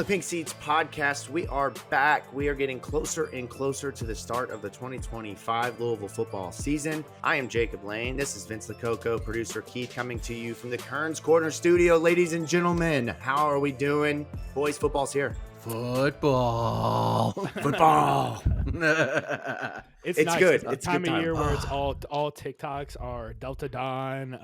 Pink Seats podcast. We are back. We are getting closer and closer to the start of the 2025 Louisville football season. I am Jacob Lane. This is Vince LaCoco, producer Keith, coming to you from the Kearns Corner studio. Ladies and gentlemen, how are we doing? Boys, football's here. Football. It's nice. good. It's the time of year where it's all TikToks are Delta Dawn,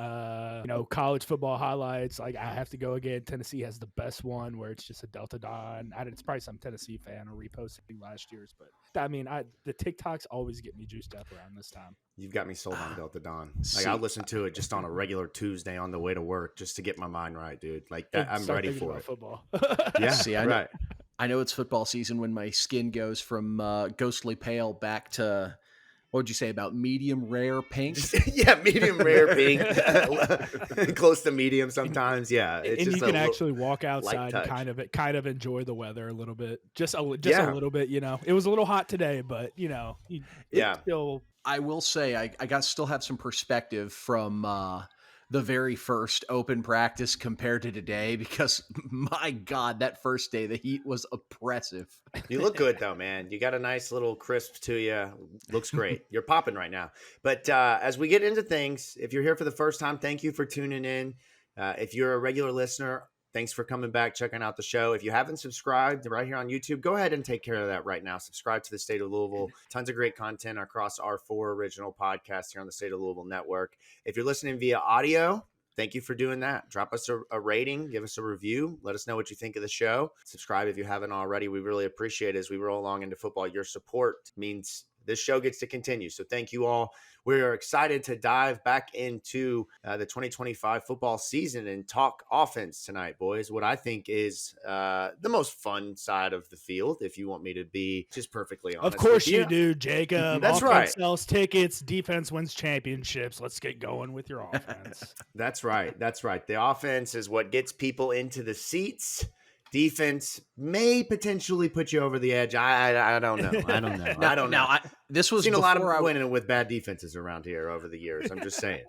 college football highlights. Like, I have to go again. Tennessee has the best one where it's just a Delta Dawn. It's probably some Tennessee fan or reposting last year's, but I mean, the TikToks always get me juiced up around this time. You've got me sold on Delta Dawn. Like, I'll listen to it just on a regular Tuesday on the way to work just to get my mind right, dude. Like that, I'm ready for it. Football. Yeah, I know it's football season when my skin goes from ghostly pale back to, what would you say, about medium rare pink? Yeah, medium rare pink, close to medium sometimes. Yeah, it's and just you can actually walk outside and kind of enjoy the weather a little bit, just a little bit. It was a little hot today, but still. I will say I still have some perspective from the very first open practice compared to today, because my God, that first day, the heat was oppressive. You look good though, man. You got a nice little crisp to you. Looks great. You're popping right now. But as we get into things, if you're here for the first time, thank you for tuning in. If you're a regular listener, thanks for coming back, checking out the show. If you haven't subscribed right here on YouTube, go ahead and take care of that right now. Subscribe to the State of Louisville. Tons of great content across our 4 original podcasts here on the State of Louisville Network. If you're listening via audio, thank you for doing that. Drop us a rating, give us a review. Let us know what you think of the show. Subscribe if you haven't already. We really appreciate it as we roll along into football. Your support means this show gets to continue. So thank you all. We are excited to dive back into the 2025 football season and talk offense tonight, boys. What I think is the most fun side of the field, if you want me to be just perfectly honest. Of course you do, Jacob. That's offense right. Sells tickets, defense wins championships. Let's get going with your offense. That's right. The offense is what gets people into the seats. Defense may potentially put you over the edge. I don't know. I don't know. This was seen a lot of winning with bad defenses around here over the years. I'm just saying.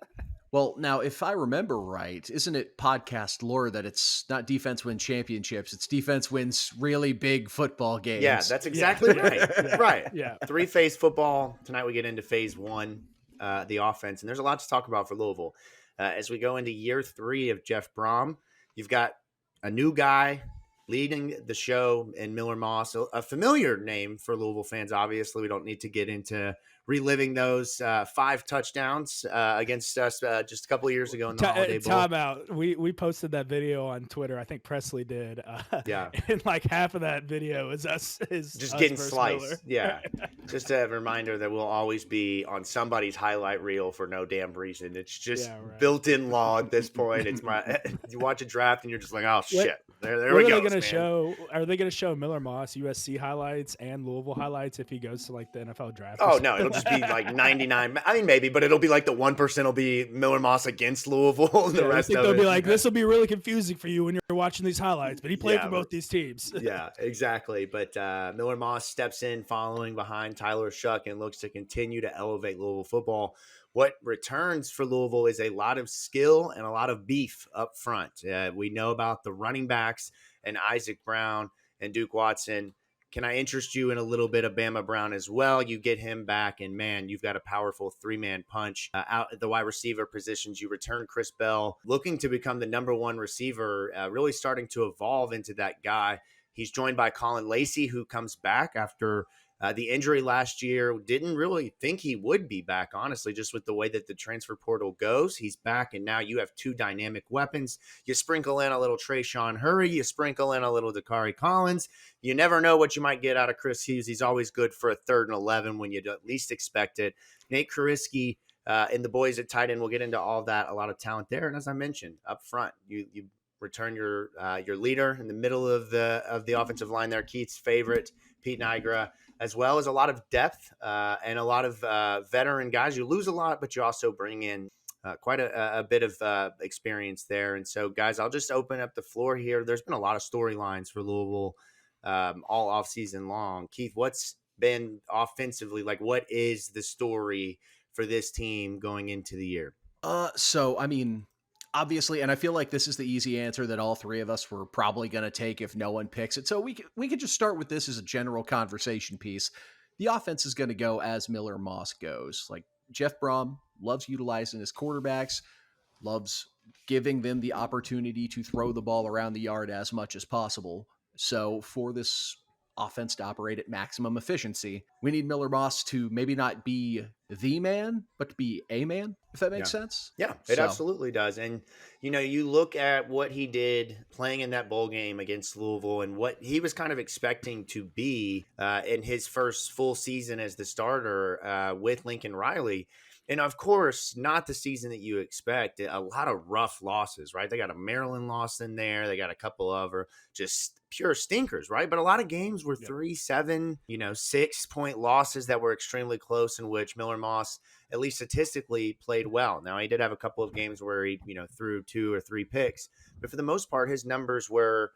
Well, now, if I remember right, isn't it podcast lore that it's not defense wins championships, it's defense wins really big football games? Yeah, that's exactly right. Yeah. Right. Yeah. 3-phase football. Tonight we get into phase 1, the offense. And there's a lot to talk about for Louisville. As we go into year 3 of Jeff Brohm, you've got a new guy leading the show in Miller Moss, a familiar name for Louisville fans. Obviously, we don't need to get into reliving those 5 touchdowns against us just a couple of years ago in the Holiday Bowl. Time out. We posted that video on Twitter. I think Presley did. Yeah. And like half of that video is us. Just getting sliced. Miller. Yeah. Just a reminder that we'll always be on somebody's highlight reel for no damn reason. It's just built-in law at this point. It's you watch a draft and you're just like, oh, shit. There we go. Are they going to show Miller Moss USC highlights and Louisville highlights if he goes to like the NFL draft? Oh, no. It'll just be like 99. I mean, maybe, but it'll be like the 1% will be Miller Moss against Louisville. And the rest of it. They'll be like, this will be really confusing for you when you're watching these highlights, but he played for both these teams. Yeah, exactly. But Miller Moss steps in following behind Tyler Shuck and looks to continue to elevate Louisville football. What returns for Louisville is a lot of skill and a lot of beef up front. We know about the running backs and Isaac Brown and Duke Watson. Can I interest you in a little bit of Bama Brown as well? You get him back, and man, you've got a powerful 3-man punch out at the wide receiver positions. You return Chris Bell, looking to become the number 1 receiver, really starting to evolve into that guy. He's joined by Caullin Lacy, who comes back after the injury last year. Didn't really think he would be back, honestly, just with the way that the transfer portal goes. He's back, and now you have 2 dynamic weapons. You sprinkle in a little Trayshawn Hurry. You sprinkle in a little Dakari Collins. You never know what you might get out of Chris Hughes. He's always good for a 3rd and 11 when you at least expect it. Nate Kariski and the boys at tight end. We'll get into all that. A lot of talent there. And as I mentioned, up front, you return your leader in the middle of the offensive line there, Keith's favorite, Pete Nigra, as well as a lot of depth and a lot of veteran guys. You lose a lot, but you also bring in quite a bit of experience there. And so, guys, I'll just open up the floor here. There's been a lot of storylines for Louisville all offseason long. Keith, what's been offensively, like what is the story for this team going into the year? So, I mean, Obviously, and I feel like this is the easy answer that all three of us were probably going to take if no one picks it. So we could just start with this as a general conversation piece. The offense is going to go as Miller Moss goes. Like Jeff Brohm loves utilizing his quarterbacks, loves giving them the opportunity to throw the ball around the yard as much as possible. So for this offense to operate at maximum efficiency, we need Miller Moss to maybe not be the man, but to be a man, if that makes Yeah. sense. Yeah, it So absolutely does. And, you look at what he did playing in that bowl game against Louisville and what he was kind of expecting to be in his first full season as the starter with Lincoln Riley. And of course, not the season that you expect. A lot of rough losses, right? They got a Maryland loss in there. They got a couple of just pure stinkers, right? But a lot of games were 3-7, 6-point losses that were extremely close, in which Miller Moss, at least statistically, played well. Now, he did have a couple of games where he, threw 2 or 3 picks, but for the most part, his numbers were,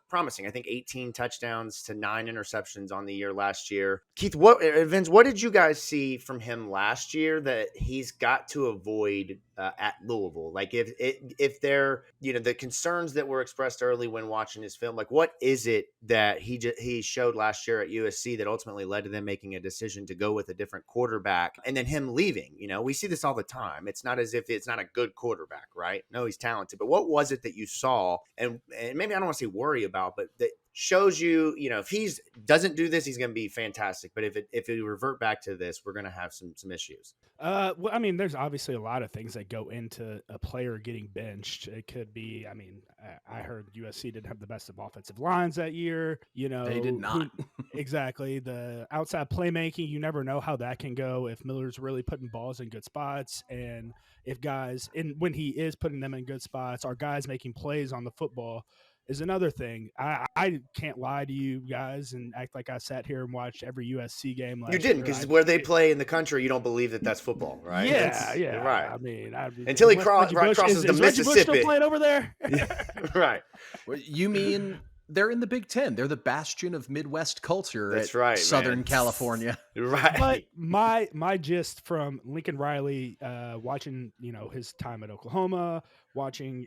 promising. I think 18 touchdowns to 9 interceptions on the year last year. Keith, Vince, what did you guys see from him last year that he's got to avoid at Louisville? Like if they're, the concerns that were expressed early when watching his film, like what is it that he showed last year at USC that ultimately led to them making a decision to go with a different quarterback and then him leaving? We see this all the time. It's not as if it's not a good quarterback, right? No, he's talented, but what was it that you saw, and maybe I don't want to say worry about, but that shows you, if he doesn't do this, he's going to be fantastic. But if it revert back to this, we're going to have some issues. Well, I mean, there's obviously a lot of things that go into a player getting benched. It could be, I mean, I heard USC didn't have the best of offensive lines that year. They did not. Exactly. The outside playmaking, you never know how that can go if Miller's really putting balls in good spots. And if guys, and when he is putting them in good spots, are guys making plays on the football is another thing. I can't lie to you guys and act like I sat here and watched every USC game last year. You didn't, because where they play in the country, you don't believe that that's football, right? Yeah. Right. I mean, until he crosses the Mississippi. Bush still playing over there? Right. You mean they're in the Big Ten? They're the bastion of Midwest culture. That's right, Southern man. California. Right. But my gist from Lincoln Riley, watching his time at Oklahoma, watching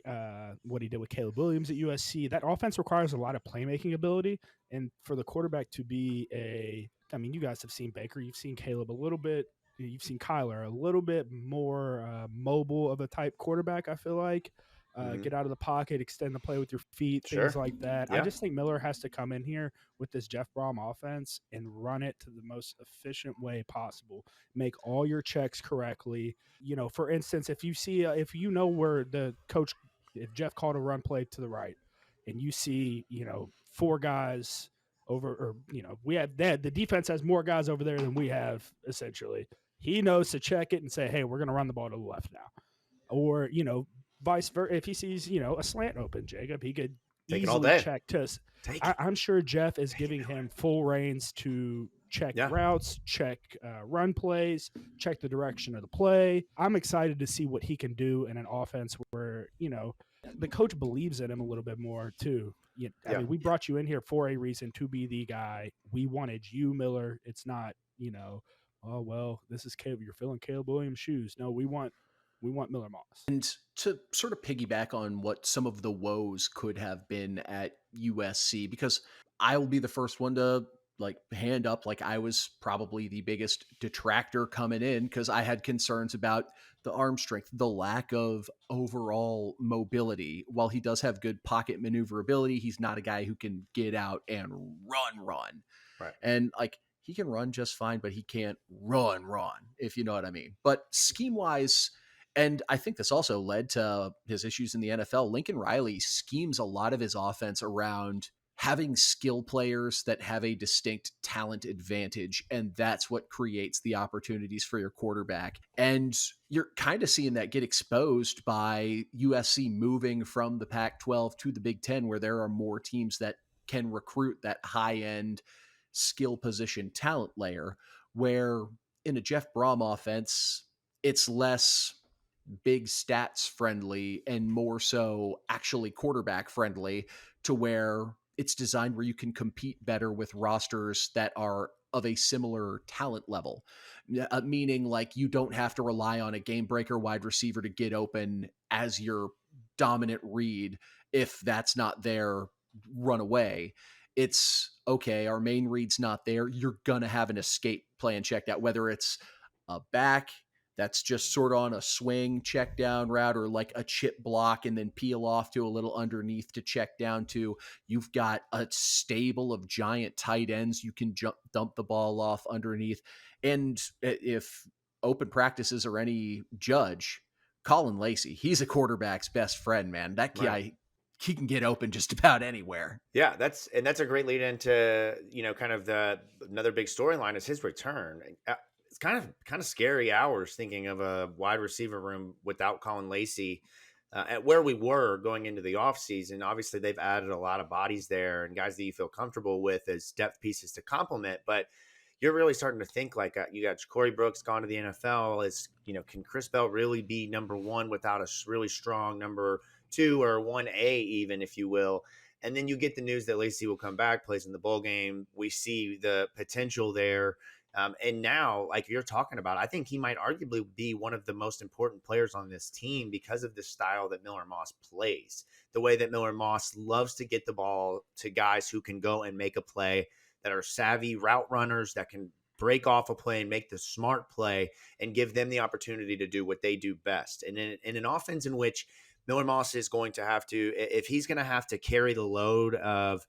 what he did with Caleb Williams at USC, that offense requires a lot of playmaking ability, and for the quarterback to be you guys have seen Baker, you've seen Caleb a little bit, you've seen Kyler a little bit more mobile of a type quarterback. I feel like. Get out of the pocket, extend the play with your feet, things like that. Yeah. I just think Miller has to come in here with this Jeff Brohm offense and run it to the most efficient way possible. Make all your checks correctly. For instance, if you know where the coach, if Jeff called a run play to the right and you see, 4 guys over, or, we have that, the defense has more guys over there than we have, essentially. He knows to check it and say, hey, we're going to run the ball to the left now. Or, vice versa, if he sees, a slant open, Jacob, he could easily check to us. I'm sure Jeff is giving him full reins to check routes, check run plays, check the direction of the play. I'm excited to see what he can do in an offense where, the coach believes in him a little bit more too. I mean, we brought you in here for a reason, to be the guy. We wanted you, Miller. It's not, oh, well, this is Caleb. You're filling Caleb Williams' shoes. No, we want Miller Moss. And to sort of piggyback on what some of the woes could have been at USC, because I will be the first one to hand up, I was probably the biggest detractor coming in because I had concerns about the arm strength, the lack of overall mobility. While he does have good pocket maneuverability, he's not a guy who can get out and run. Right. And he can run just fine, but he can't run, if you know what I mean. But scheme-wise, and I think this also led to his issues in the NFL, Lincoln Riley schemes a lot of his offense around having skill players that have a distinct talent advantage, and that's what creates the opportunities for your quarterback. And you're kind of seeing that get exposed by USC moving from the Pac-12 to the Big Ten, where there are more teams that can recruit that high-end skill position talent layer, where in a Jeff Brohm offense, it's less big stats friendly and more so actually quarterback friendly, to where it's designed where you can compete better with rosters that are of a similar talent level, meaning you don't have to rely on a game breaker wide receiver to get open as your dominant read. If that's not there, run away. It's okay. Our main read's not there. You're going to have an escape plan checked out, whether it's a back that's just sort of on a swing check down route or like a chip block and then peel off to a little underneath to check down to. You've got a stable of giant tight ends you can dump the ball off underneath. And if open practices are any judge, Caullin Lacy, he's a quarterback's best friend, man. That guy, Right. he can get open just about anywhere. Yeah, that's a great lead into, kind of another big storyline is his return. It's kind of scary hours thinking of a wide receiver room without Caullin Lacy at where we were going into the offseason. Obviously, they've added a lot of bodies there and guys that you feel comfortable with as depth pieces to complement. But you're really starting to think like you got Corey Brooks gone to the NFL. Can Chris Bell really be number one without a really strong number two or 1A even, if you will? And then you get the news that Lacy will come back, plays in the bowl game. We see the potential there. And now, like you're talking about, I think he might arguably be one of the most important players on this team because of the style that Miller Moss plays, the way that Miller Moss loves to get the ball to guys who can go and make a play, that are savvy route runners, that can break off a play and make the smart play and give them the opportunity to do what they do best. And in an offense in which Miller Moss is going to have to, if he's going to have to carry the load of,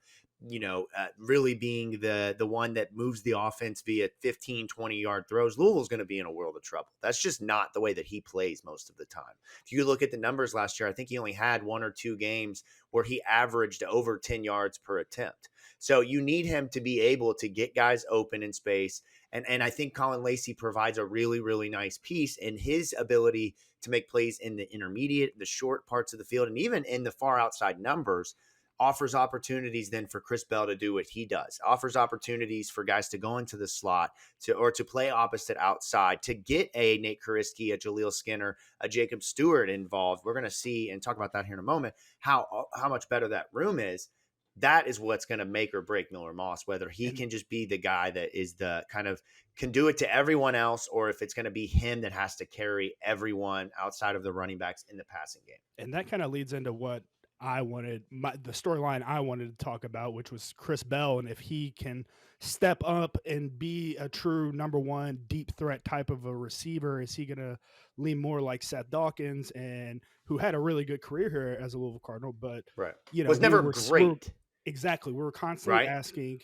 really being the one that moves the offense via 15, 20-yard throws, Louisville's going to be in a world of trouble. That's just not the way that he plays most of the time. If you look at the numbers last year, I think he only had 1 or 2 games where he averaged over 10 yards per attempt. So you need him to be able to get guys open in space. And I think Caullin Lacy provides a really, really nice piece in his ability to make plays in the intermediate, the short parts of the field, and even in the far outside numbers. Offers opportunities then for Chris Bell to do what he does, offers opportunities for guys to go into the slot to play opposite outside, to get a Nate Kariski, a Jaleel Skinner, a Jacob Stewart involved. We're going to see and talk about that here in a moment, how much better that room is. That is what's going to make or break Miller Moss, whether he can just be the guy that is the kind of can do it to everyone else, or if it's going to be him that has to carry everyone outside of the running backs in the passing game. And that kind of leads into what I wanted, the storyline I wanted to talk about, which was Chris Bell, and if he can step up and be a true number one deep threat type of a receiver. Is he going to lean more like Seth Dawkins, and who had a really good career here as a Louisville Cardinal, but right, was never great. Exactly, we were constantly asking,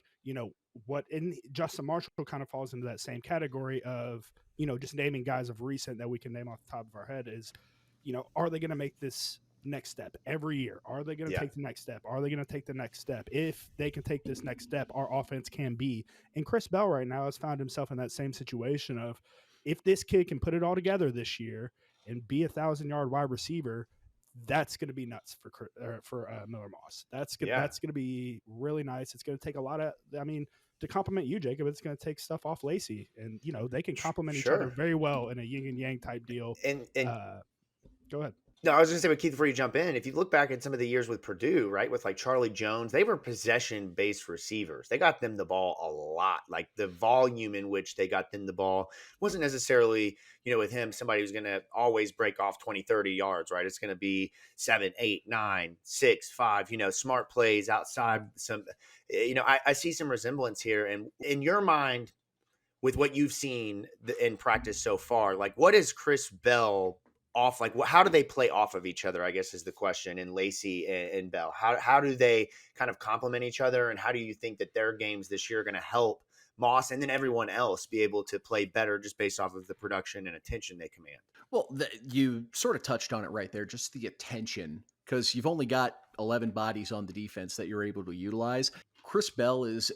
what, and Justin Marshall kind of falls into that same category of, just naming guys of recent that we can name off the top of our head is, are they going to make this next step every year? Are they going to take the next step? Are they going to take the next step? If they can take this next step, our offense can be. And Chris Bell right now has found himself in that same situation of, if this kid can put it all together this year and be 1,000-yard wide receiver, that's going to be nuts for Miller Moss. That's going to be really nice. It's going to take a lot of, to compliment you, Jacob, it's going to take stuff off Lacy, and they can complement each other very well in a yin and yang type deal. And go ahead. No, I was going to say, but Keith, before you jump in, if you look back at some of the years with Purdue, right, with like Charlie Jones, they were possession-based receivers. They got them the ball a lot. Like the volume in which they got them the ball wasn't necessarily, with him, somebody who's going to always break off 20, 30 yards, right? It's going to be 7, 8, 9, 6, 5, smart plays outside some, I see some resemblance here. And in your mind, with what you've seen in practice so far, like what is Chris Bell off, like how do they play off of each other, I guess is the question, in Lacy and Bell? How do they kind of complement each other, and how do you think that their games this year are going to help Moss and then everyone else be able to play better just based off of the production and attention they command? Well, you sort of touched on it right there, just the attention, because you've only got 11 bodies on the defense that you're able to utilize. Chris Bell is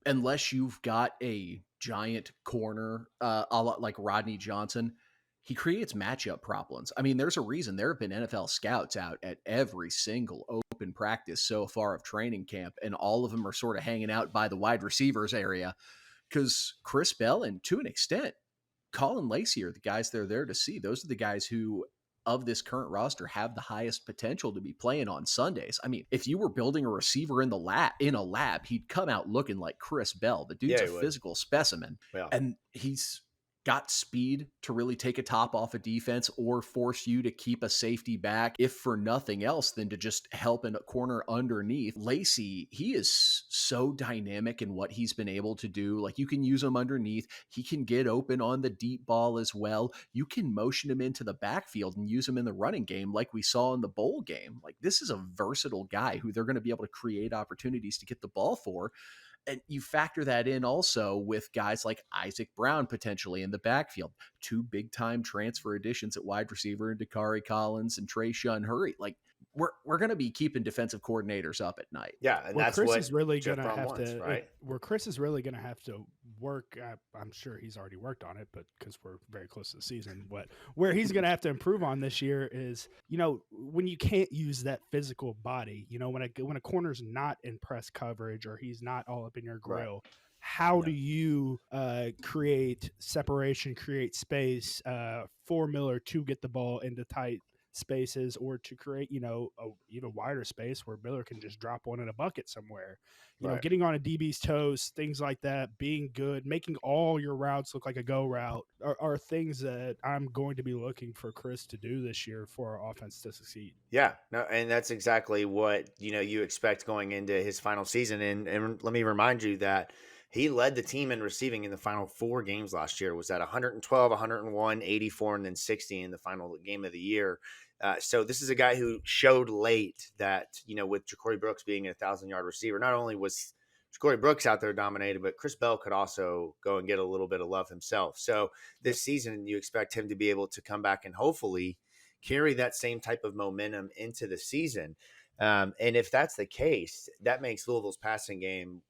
unless you've got a giant corner, a lot like Rodney Johnson, he creates matchup problems. I mean, there's a reason there have been NFL scouts out at every single open practice so far of training camp, and all of them are sort of hanging out by the wide receivers area because Chris Bell and, to an extent, Caullin Lacy are the guys they're there to see. Those are the guys who, of this current roster, have the highest potential to be playing on Sundays. I mean, if you were building a receiver in a lab, he'd come out looking like Chris Bell. The dude's a physical specimen, and he's got speed to really take a top off a defense or force you to keep a safety back, if for nothing else than to just help in a corner underneath. Lacy, he is so dynamic in what he's been able to do. Like, you can use him underneath. He can get open on the deep ball as well. You can motion him into the backfield and use him in the running game like we saw in the bowl game. Like, this is a versatile guy who they're going to be able to create opportunities to get the ball for. And you factor that in also with guys like Isaac Brown potentially in the backfield, 2 big-time transfer additions at wide receiver in Dakari Collins and Trayshawn Hurry. Like, we're going to be keeping defensive coordinators up at night. Yeah, and Where that's Chris what is really Jeff going to Brohm have wants, to, right? where Chris is really going to have to work. I'm sure he's already worked on it, but because we're very close to the season, where he's going to have to improve on this year is, when you can't use that physical body, when a corner's not in press coverage or he's not all up in your grill. Right. How do you create separation, create space for Miller to get the ball into tight spaces, or to create, a wider space where Miller can just drop one in a bucket somewhere, getting on a DB's toes, things like that, being good, making all your routes look like a go route are things that I'm going to be looking for Chris to do this year for our offense to succeed. Yeah, no, and that's exactly what, you expect going into his final season. And let me remind you that he led the team in receiving in the final 4 games last year. Was at 112, 101, 84, and then 60 in the final game of the year. So this is a guy who showed late that, with Ja'Cory Brooks being a 1,000-yard receiver, not only was Ja'Cory Brooks out there dominated, but Chris Bell could also go and get a little bit of love himself. So this season, you expect him to be able to come back and hopefully carry that same type of momentum into the season. And if that's the case, that makes Louisville's passing game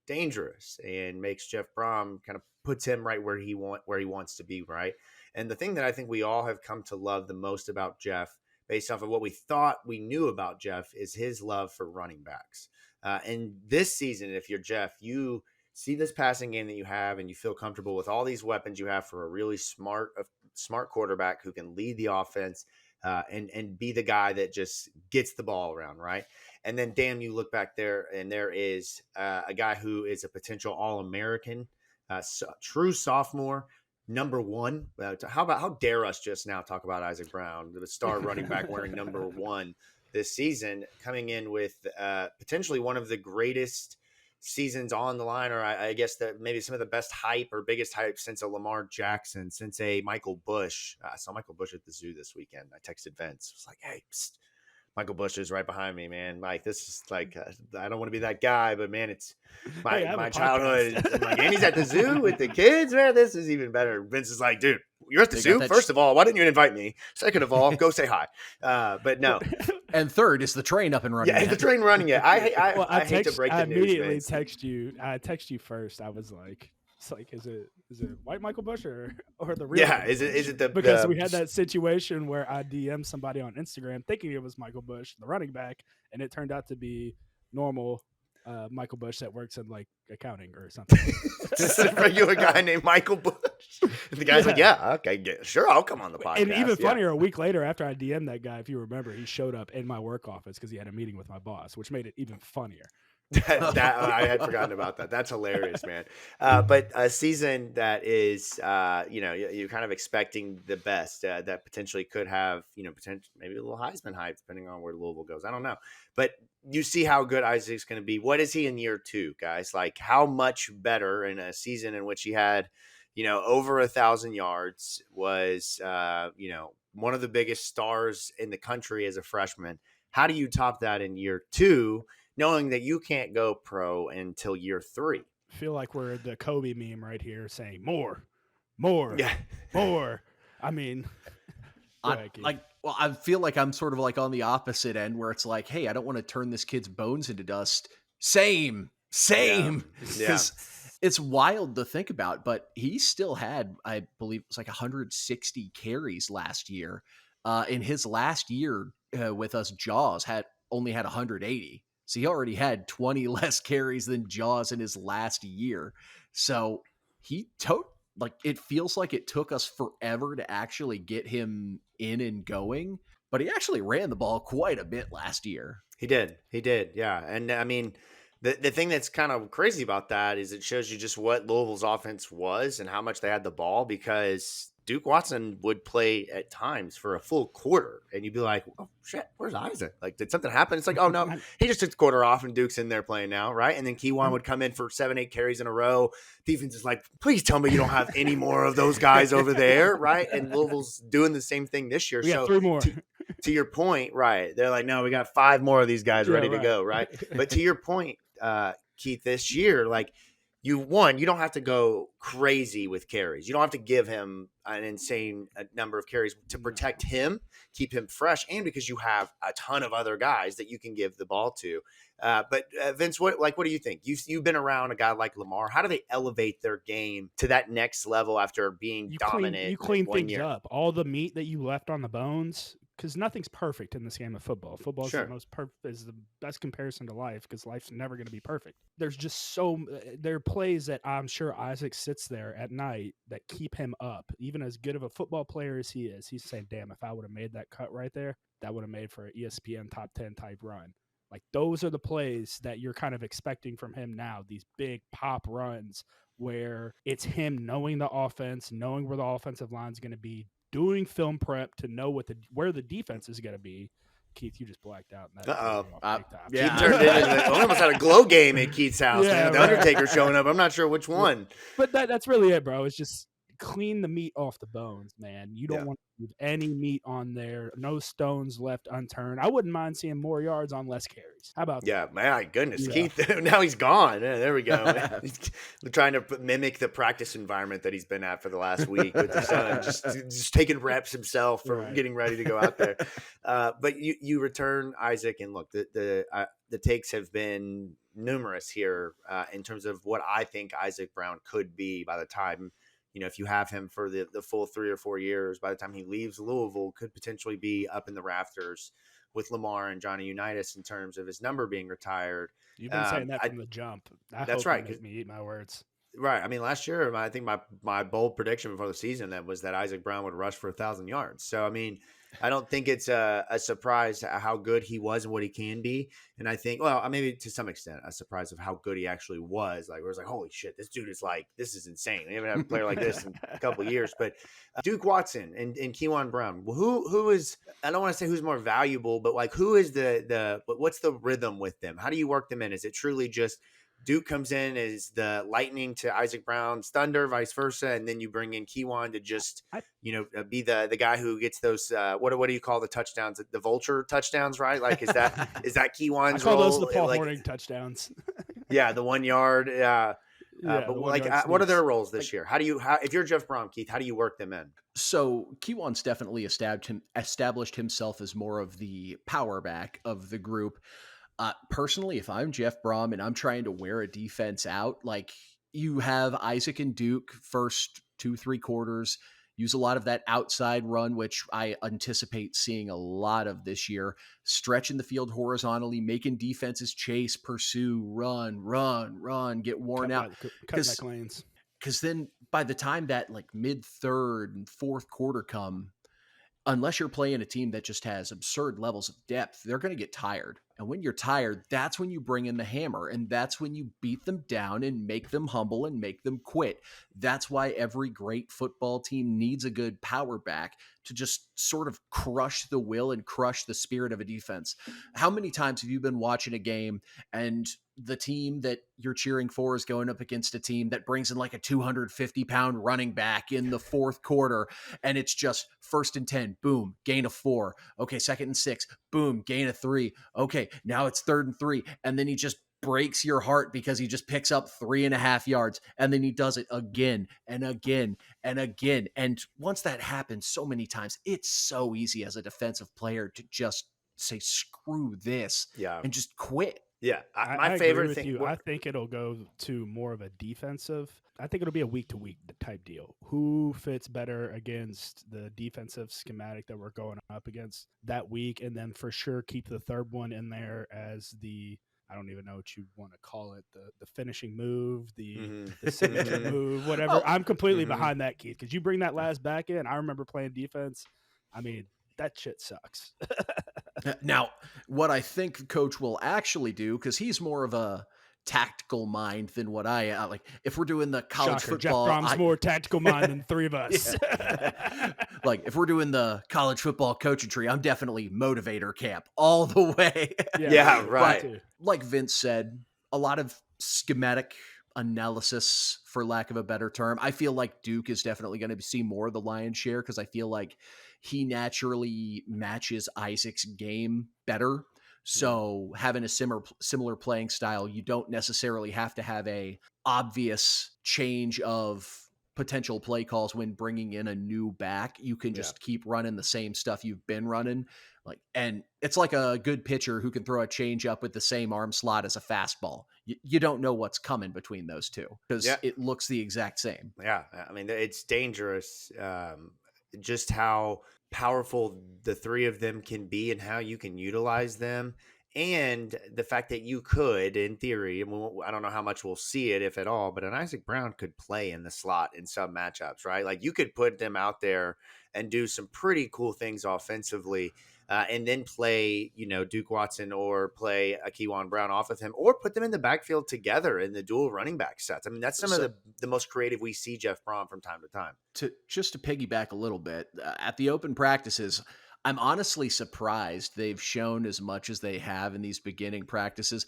dangerous and makes Jeff Brohm kind of puts him right where he wants to be, right? And the thing that I think we all have come to love the most about Jeff, based off of what we thought we knew about Jeff, is his love for running backs. And this season, if you're Jeff, you see this passing game that you have and you feel comfortable with all these weapons you have for a really smart quarterback who can lead the offense and be the guy that just gets the ball around, right? And then, damn, you look back there and there is a guy who is a potential All-American, true sophomore, number 1. How dare us just now talk about Isaac Brown, the star running back wearing number 1 this season, coming in with potentially one of the greatest seasons on the line, or I guess that maybe some of the best hype or biggest hype since a Lamar Jackson, since a Michael Bush. I saw Michael Bush at the zoo this weekend. I texted Vince. I was like, hey, psst, Michael Bush is right behind me, man. Like, this is like, I don't want to be that guy, but man, it's my childhood. I'm like, and he's at the zoo with the kids, man. This is even better. Vince is like, dude, you're at the zoo. First of all, why didn't you invite me? Second of all, go say hi. But no. And third, is the train up and running? Yeah, is the train running yet? I hate to break the news. I immediately text you. I text you first. I was like, it's like, is it white Michael Bush or the real? Yeah, is it the because we had that situation where I DM'd somebody on Instagram thinking it was Michael Bush, the running back, and it turned out to be normal Michael Bush that works in like accounting or something. Just a regular guy named Michael Bush. And the guy's like, yeah, okay, sure, I'll come on the podcast. And even funnier, a week later after I DM'd that guy, if you remember, he showed up in my work office because he had a meeting with my boss, which made it even funnier. that I had forgotten about that. That's hilarious, man. But a season that is, you're kind of expecting the best that potentially could have, potential maybe a little Heisman hype depending on where Louisville goes. I don't know, but you see how good Isaac's going to be. What is he in year 2, guys? Like, how much better in a season in which he had, over 1,000 yards, was, one of the biggest stars in the country as a freshman. How do you top that in year 2? Knowing that you can't go pro until year 3. I feel like we're the Kobe meme right here saying more, yeah, more. I mean, I feel like I'm sort of like on the opposite end where it's like, hey, I don't want to turn this kid's bones into dust. Same. Because it's wild to think about, but he still had, I believe it was like 160 carries last year. In his last year with us, Jaws only had 180. So he already had 20 less carries than Jaws in his last year. So it feels like it took us forever to actually get him in and going, but he actually ran the ball quite a bit last year. He did. Yeah. And I mean, The thing that's kind of crazy about that is it shows you just what Louisville's offense was and how much they had the ball, because Duke Watson would play at times for a full quarter and you'd be like, oh shit, where's Isaac? Like, did something happen? It's like, oh no, he just took the quarter off and Duke's in there playing now, right? And then Keyjuan would come in for 7-8 carries in a row. Defense is like, please tell me you don't have any more of those guys over there, right? And Louisville's doing the same thing this year. We got 3 more. To your point, right? They're like, no, we got 5 more of these guys ready to go, right? But to your point, Keith, this year, like you don't have to go crazy with carries. You don't have to give him an insane number of carries to protect him, keep him fresh, and because you have a ton of other guys that you can give the ball to. But Vince, what do you think? You've been around a guy like Lamar. How do they elevate their game to that next level after being dominant? You clean things up. All the meat that you left on the bones, because nothing's perfect in this game of football. Football is is the best comparison to life, because life's never going to be perfect. There's just there are plays that I'm sure Isaac sits there at night that keep him up. Even as good of a football player as he is, he's saying, damn, if I would have made that cut right there, that would have made for an ESPN top 10 type run. Like, those are the plays that you're kind of expecting from him now, these big pop runs where it's him knowing the offense, knowing where the offensive line is going to be, doing film prep to know where the defense is going to be. Keith, you just blacked out. Yeah. Keith turned into we almost had a glow game at Keith's house. Yeah, the Undertaker showing up. I'm not sure which one. But that's really it, bro. It's just clean the meat off the bones, man. You don't want to leave any meat on there. No stones left unturned. I wouldn't mind seeing more yards on less carries. How about that? Yeah, my goodness. Yeah. Keith, now he's gone. Yeah, there we go. He's trying to mimic the practice environment that he's been at for the last week with his son, just taking reps himself for getting ready to go out there. But you return Isaac, and look, the takes have been numerous here in terms of what I think Isaac Brown could be by the time, if you have him for the full 3 or 4 years, by the time he leaves Louisville, could potentially be up in the rafters with Lamar and Johnny Unitas in terms of his number being retired. You've been saying that from the jump. That's right. Make me eat my words. Right. I mean, last year, I think my bold prediction before the season was that Isaac Brown would rush for 1,000 yards. So, I mean, I don't think it's a surprise how good he was and what he can be. And I think, well, maybe to some extent, a surprise of how good he actually was. Like, it was like, holy shit, this dude is like, this is insane. We haven't had a player like this in a couple of years. But Duke Watson and Keyjuan Brown, who is, I don't want to say who's more valuable, but like, who is what's the rhythm with them? How do you work them in? Is it truly just Duke comes in as the lightning to Isaac Brown's thunder, vice versa, and then you bring in Keyjuan to just be the guy who gets those what do you call the touchdowns, the vulture touchdowns, right? Like, is that Keyjuan's role? I call those the Paul Hornung touchdowns. Yeah, the 1 yard. But like, what are their roles this year? If you're Jeff Brohm, Keith, how do you work them in? So Keyjuan's definitely established himself as more of the power back of the group. Personally, if I'm Jeff Brohm and I'm trying to wear a defense out, like, you have Isaac and Duke first 2-3 quarters, use a lot of that outside run, which I anticipate seeing a lot of this year, stretching the field horizontally, making defenses chase, pursue, run, get worn out. Cut back lanes. Because then by the time that like mid-third and fourth quarter come, unless you're playing a team that just has absurd levels of depth, they're going to get tired. And when you're tired, that's when you bring in the hammer, and that's when you beat them down and make them humble and make them quit. That's why every great football team needs a good power back to just sort of crush the will and crush the spirit of a defense. How many times have you been watching a game and the team that you're cheering for is going up against a team that brings in like a 250-pound running back in the fourth quarter, and it's just 1st and 10, boom, gain of 4. Okay, 2nd and 6, boom, gain of 3. Okay, now it's 3rd and 3, and then he just breaks your heart because he just picks up 3.5 yards, and then he does it again and again and again. And once that happens so many times, it's so easy as a defensive player to just say, screw this, and just quit. Yeah, my favorite thing. I think it'll go to more of a defensive. I think it'll be a week-to-week type deal. Who fits better against the defensive schematic that we're going up against that week, and then for sure keep the third one in there as the, I don't even know what you want to call it, the finishing move, the signature move, whatever. I'm completely behind that, Keith, because you bring that last back in. I remember playing defense. I mean, that shit sucks. Now, what I think coach will actually do, because he's more of a tactical mind than what I am. Like if we're doing the college Shocker, Jeff football, Brohm's more tactical mind than the three of us. like if we're doing the college football coaching tree, I'm definitely motivator camp all the way. Yeah, right. But, like Vince said, a lot of schematic analysis, for lack of a better term. I feel like Duke is definitely going to see more of the lion's share because I feel like he naturally matches Isaac's game better. So having a similar playing style, you don't necessarily have to have a obvious change of potential play calls when bringing in a new back. You can just keep running the same stuff you've been running. And it's like a good pitcher who can throw a change up with the same arm slot as a fastball. You don't know what's coming between those two because it looks the exact same. Yeah. I mean, it's dangerous. Just how powerful the three of them can be and how you can utilize them. And the fact that you could, in theory, I don't know how much we'll see it, if at all, but an Isaac Brown could play in the slot in some matchups, right? Like you could put them out there and do some pretty cool things offensively. And then play, Duke Watson or play a Keyjuan Brown off of him or put them in the backfield together in the dual running back sets. I mean, that's some of the most creative we see Jeff Brohm from time to time. Just to piggyback a little bit, at the open practices, I'm honestly surprised they've shown as much as they have in these beginning practices.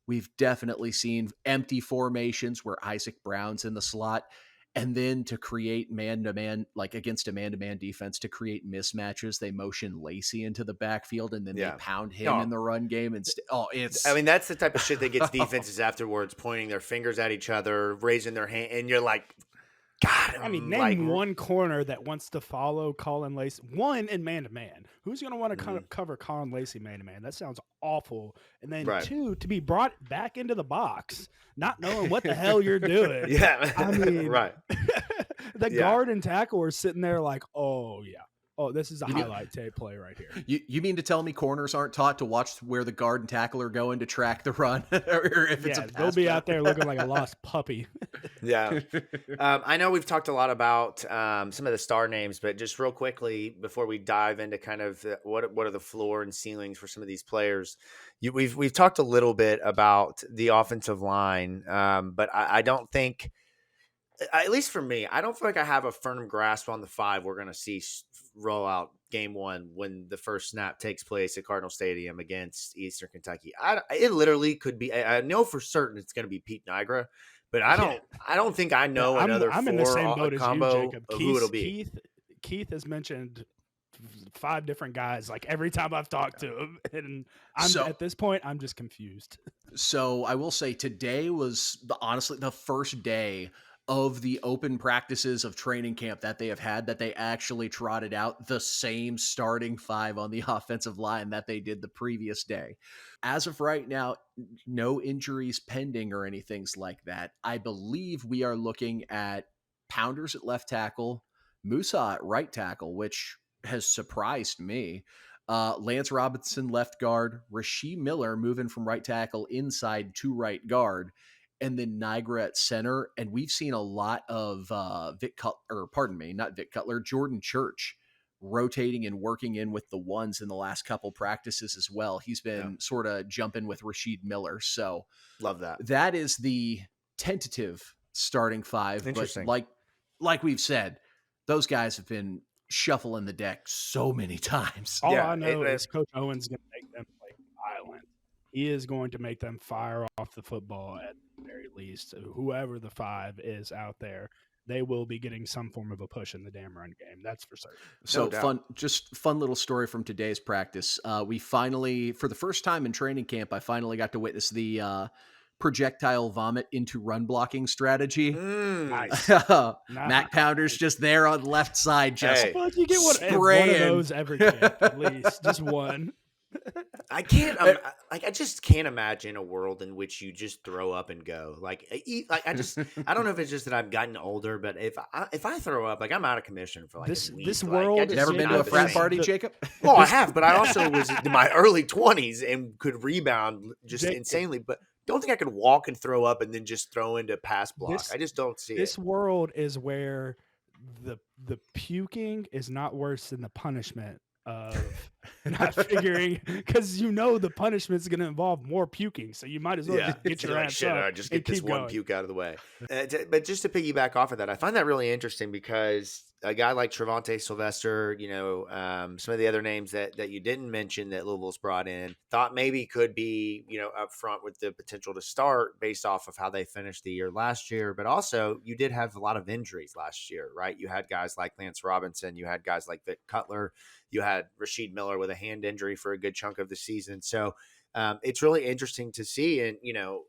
We've definitely seen empty formations where Isaac Brown's in the slot. And then to create man-to-man, like against a man-to-man defense, to create mismatches, they motion Lacy into the backfield and then they pound him in the run game. And I mean, that's the type of shit that gets defenses afterwards pointing their fingers at each other, raising their hand, and you're like, God. I mean, name one corner that wants to follow Caullin Lacy. One in man-to-man. Who's going to want to cover Caullin Lacy man-to-man? That sounds awful. And then two, to be brought back into the box, not knowing what the hell you're doing. Yeah. I mean, right. The guard and tackle are sitting there like, oh, yeah. Oh, this is a highlight tape play right here. You mean to tell me corners aren't taught to watch where the guard and tackle are going to track the run? Or if it's a they'll be out there looking like a lost puppy. Yeah. I know we've talked a lot about some of the star names, but just real quickly before we dive into kind of what are the floor and ceilings for some of these players, we've talked a little bit about the offensive line, but I don't think, at least for me, I don't feel like I have a firm grasp on the five we're going to see roll out game one when the first snap takes place at Cardinal Stadium against Eastern Kentucky. It literally could be. I know for certain it's going to be Pete Niagara, but I don't think I know another I'm four in the same boat as combo you, Jacob. of who it'll be. Keith has mentioned 5 different guys like every time I've talked to him, and at this point I'm just confused. So I will say today was honestly the first day of the open practices of training camp that they have had that they actually trotted out the same starting 5 on the offensive line that they did the previous day. As of right now, no injuries pending or anything like that. I believe we are looking at Pounders at left tackle, Musa at right tackle, which has surprised me. Lance Robinson left guard, Rasheed Miller moving from right tackle inside to right guard, and then Niagara at center. And we've seen a lot of Jordan Church rotating and working in with the ones in the last couple practices as well. He's been sort of jumping with Rasheed Miller. So love that. That is the tentative starting 5. Interesting. But like we've said, those guys have been shuffling the deck so many times. All I know is Coach Owen's going to make them play violent. He is going to make them fire off the football at the very least. Whoever the 5 is out there, they will be getting some form of a push in the damn run game. That's for certain. So fun little story from today's practice. We finally, for the first time in training camp, I finally got to witness the projectile vomit into run blocking strategy. Nice. Matt Pounders just there on the left side, just you get one of those every camp, at least. Just one. I just can't imagine a world in which you just throw up and go. I don't know if it's just that I've gotten older, but if I throw up, I'm out of commission for this a week. This world. Never been to a frat party, Jacob? Well, I have, but I also was in my early 20s and could rebound just insanely. But don't think I could walk and throw up and then just throw into pass block. I just don't see it. This world is where the puking is not worse than the punishment of not figuring because the punishment's going to involve more puking, so you might as well just get your ass up just and get this keep one going. puke out of the way. But just to piggyback off of that, I find that really interesting because a guy like Trevante Sylvester, some of the other names that you didn't mention that Louisville's brought in, thought maybe could be, up front with the potential to start based off of how they finished the year last year. But also, you did have a lot of injuries last year, right? You had guys like Lance Robinson, you had guys like Vic Cutler, you had Rasheed Miller with a hand injury for a good chunk of the season. So it's really interesting to see. And,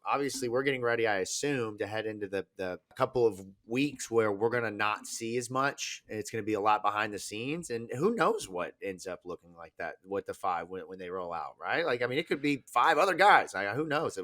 obviously we're getting ready, I assume, to head into the couple of weeks where we're going to not see as much. It's going to be a lot behind the scenes. And who knows what ends up looking like that, what the five when they roll out, right? Like, I mean, it could be five other guys. Who knows?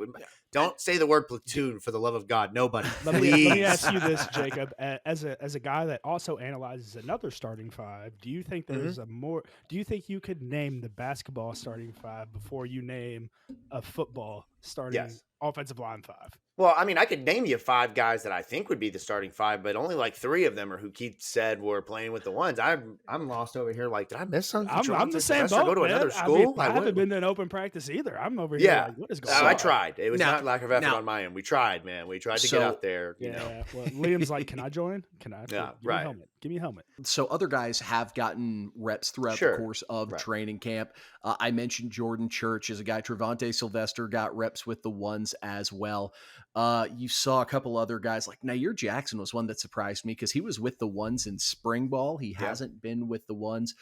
Don't say the word platoon for the love of God. Nobody. Let me ask you this, Jacob. As a guy that also analyzes another starting five, do you think there's do you think you could name the basketball starting five before you name a football starting offensive line five? Well, I mean, I could name you five guys that I think would be the starting five, but only like three of them are who Keith said were playing with the ones. I'm lost over here. Like, did I miss something? I'm the same boat. Go to another school. I haven't been to an open practice either. I'm over here. Like, what is going on? I tried. It was not lack of effort on my end. We tried, man. We tried to get out there. You know. Well, Liam's like, "Can I join? Can I? Yeah, give me a helmet. Give me a helmet." So other guys have gotten reps throughout the course of training camp. I mentioned Jordan Church as a guy. Trevante Sylvester got reps with the ones as well. You saw a couple other guys like Nair Jackson was one that surprised me because he was with the ones in spring ball. He hasn't been with the ones.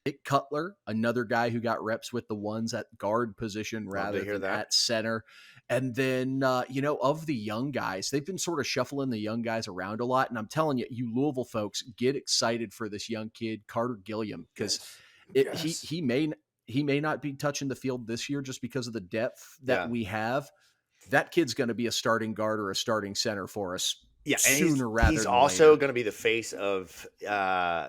Vic Cutler, another guy who got reps with the ones at guard position rather than at center. And then, of the young guys, they've been sort of shuffling the young guys around a lot. And I'm telling you, you Louisville folks, get excited for this young kid, Carter Gilliam, because he may not be touching the field this year just because of the depth that we have. That kid's going to be a starting guard or a starting center for us. Yeah, sooner rather he's than also later. going to be the face of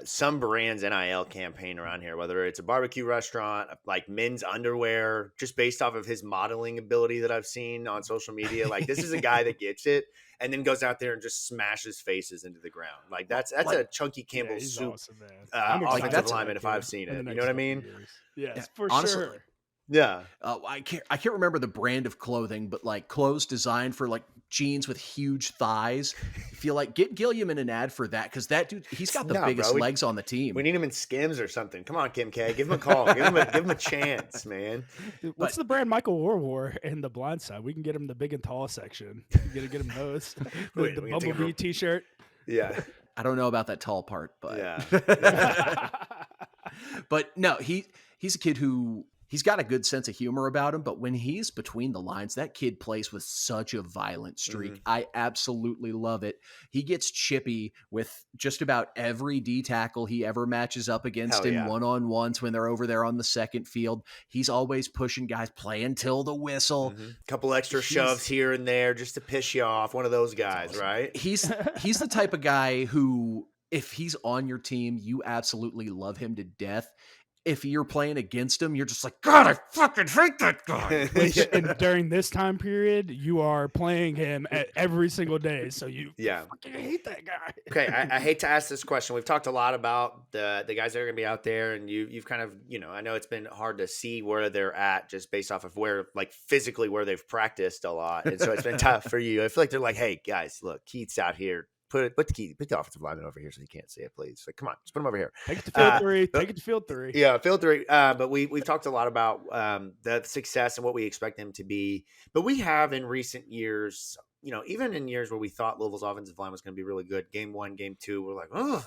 some brand's NIL campaign around here, whether it's a barbecue restaurant, like men's underwear, just based off of his modeling ability that I've seen on social media. Like, this is a guy that gets it and then goes out there and just smashes faces into the ground. Like, that's a Chunky Campbell soup awesome, offensive lineman if I've seen it. You know what I mean? Yes, for honestly, sure. Yeah. I can't remember the brand of clothing, but like clothes designed for like jeans with huge thighs. I feel like get Gilliam in an ad for that because that dude, he's got the biggest legs on the team. We need him in Skims or something. Come on, Kim K. Give him a call. give him a chance, man. What's the brand Michael Orr wore in The Blind Side? We can get him the big and tall section. Get him those. the Bumblebee t-shirt. Yeah. I don't know about that tall part, but but no, he's a kid who he's got a good sense of humor about him, but when he's between the lines, that kid plays with such a violent streak. Mm-hmm. I absolutely love it. He gets chippy with just about every D tackle he ever matches up against in one-on-ones when they're over there on the second field. He's always pushing guys, play until the whistle. Mm-hmm. Couple extra shoves here and there just to piss you off. One of those guys, right? He's the type of guy who, if he's on your team, you absolutely love him to death. If you're playing against him, you're just like, God, I fucking hate that guy. And during this time period, you are playing him every single day. So you fucking hate that guy. Okay, I hate to ask this question. We've talked a lot about the guys that are going to be out there, and you've kind of, I know it's been hard to see where they're at just based off of where, like, physically where they've practiced a lot. And so it's been tough for you. I feel like they're like, hey, guys, look, Keith's out here. Put the offensive lineman over here so he can't see it, please. Like, come on, just put him over here. Take it to field three. Take it to field three. Yeah, field three. But we've talked a lot about the success and what we expect him to be. But we have in recent years, even in years where we thought Louisville's offensive line was going to be really good, game one, game two, we're like, oh,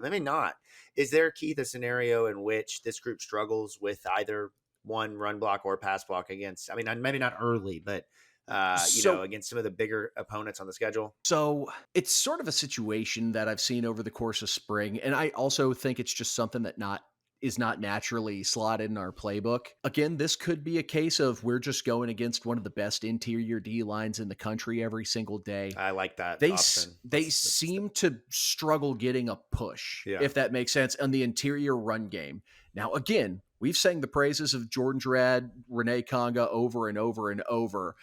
maybe not. Is there, Keith, a scenario in which this group struggles with either one run block or pass block against? I mean, maybe not early, but against some of the bigger opponents on the schedule? So it's sort of a situation that I've seen over the course of spring. And I also think it's just something that is not naturally slotted in our playbook. Again, this could be a case of we're just going against one of the best interior D lines in the country every single day. I like that. They seem to struggle getting a push, if that makes sense, on the interior run game. Now, again, we've sang the praises of Jordan Jarrad, Renee Conga over and over and over.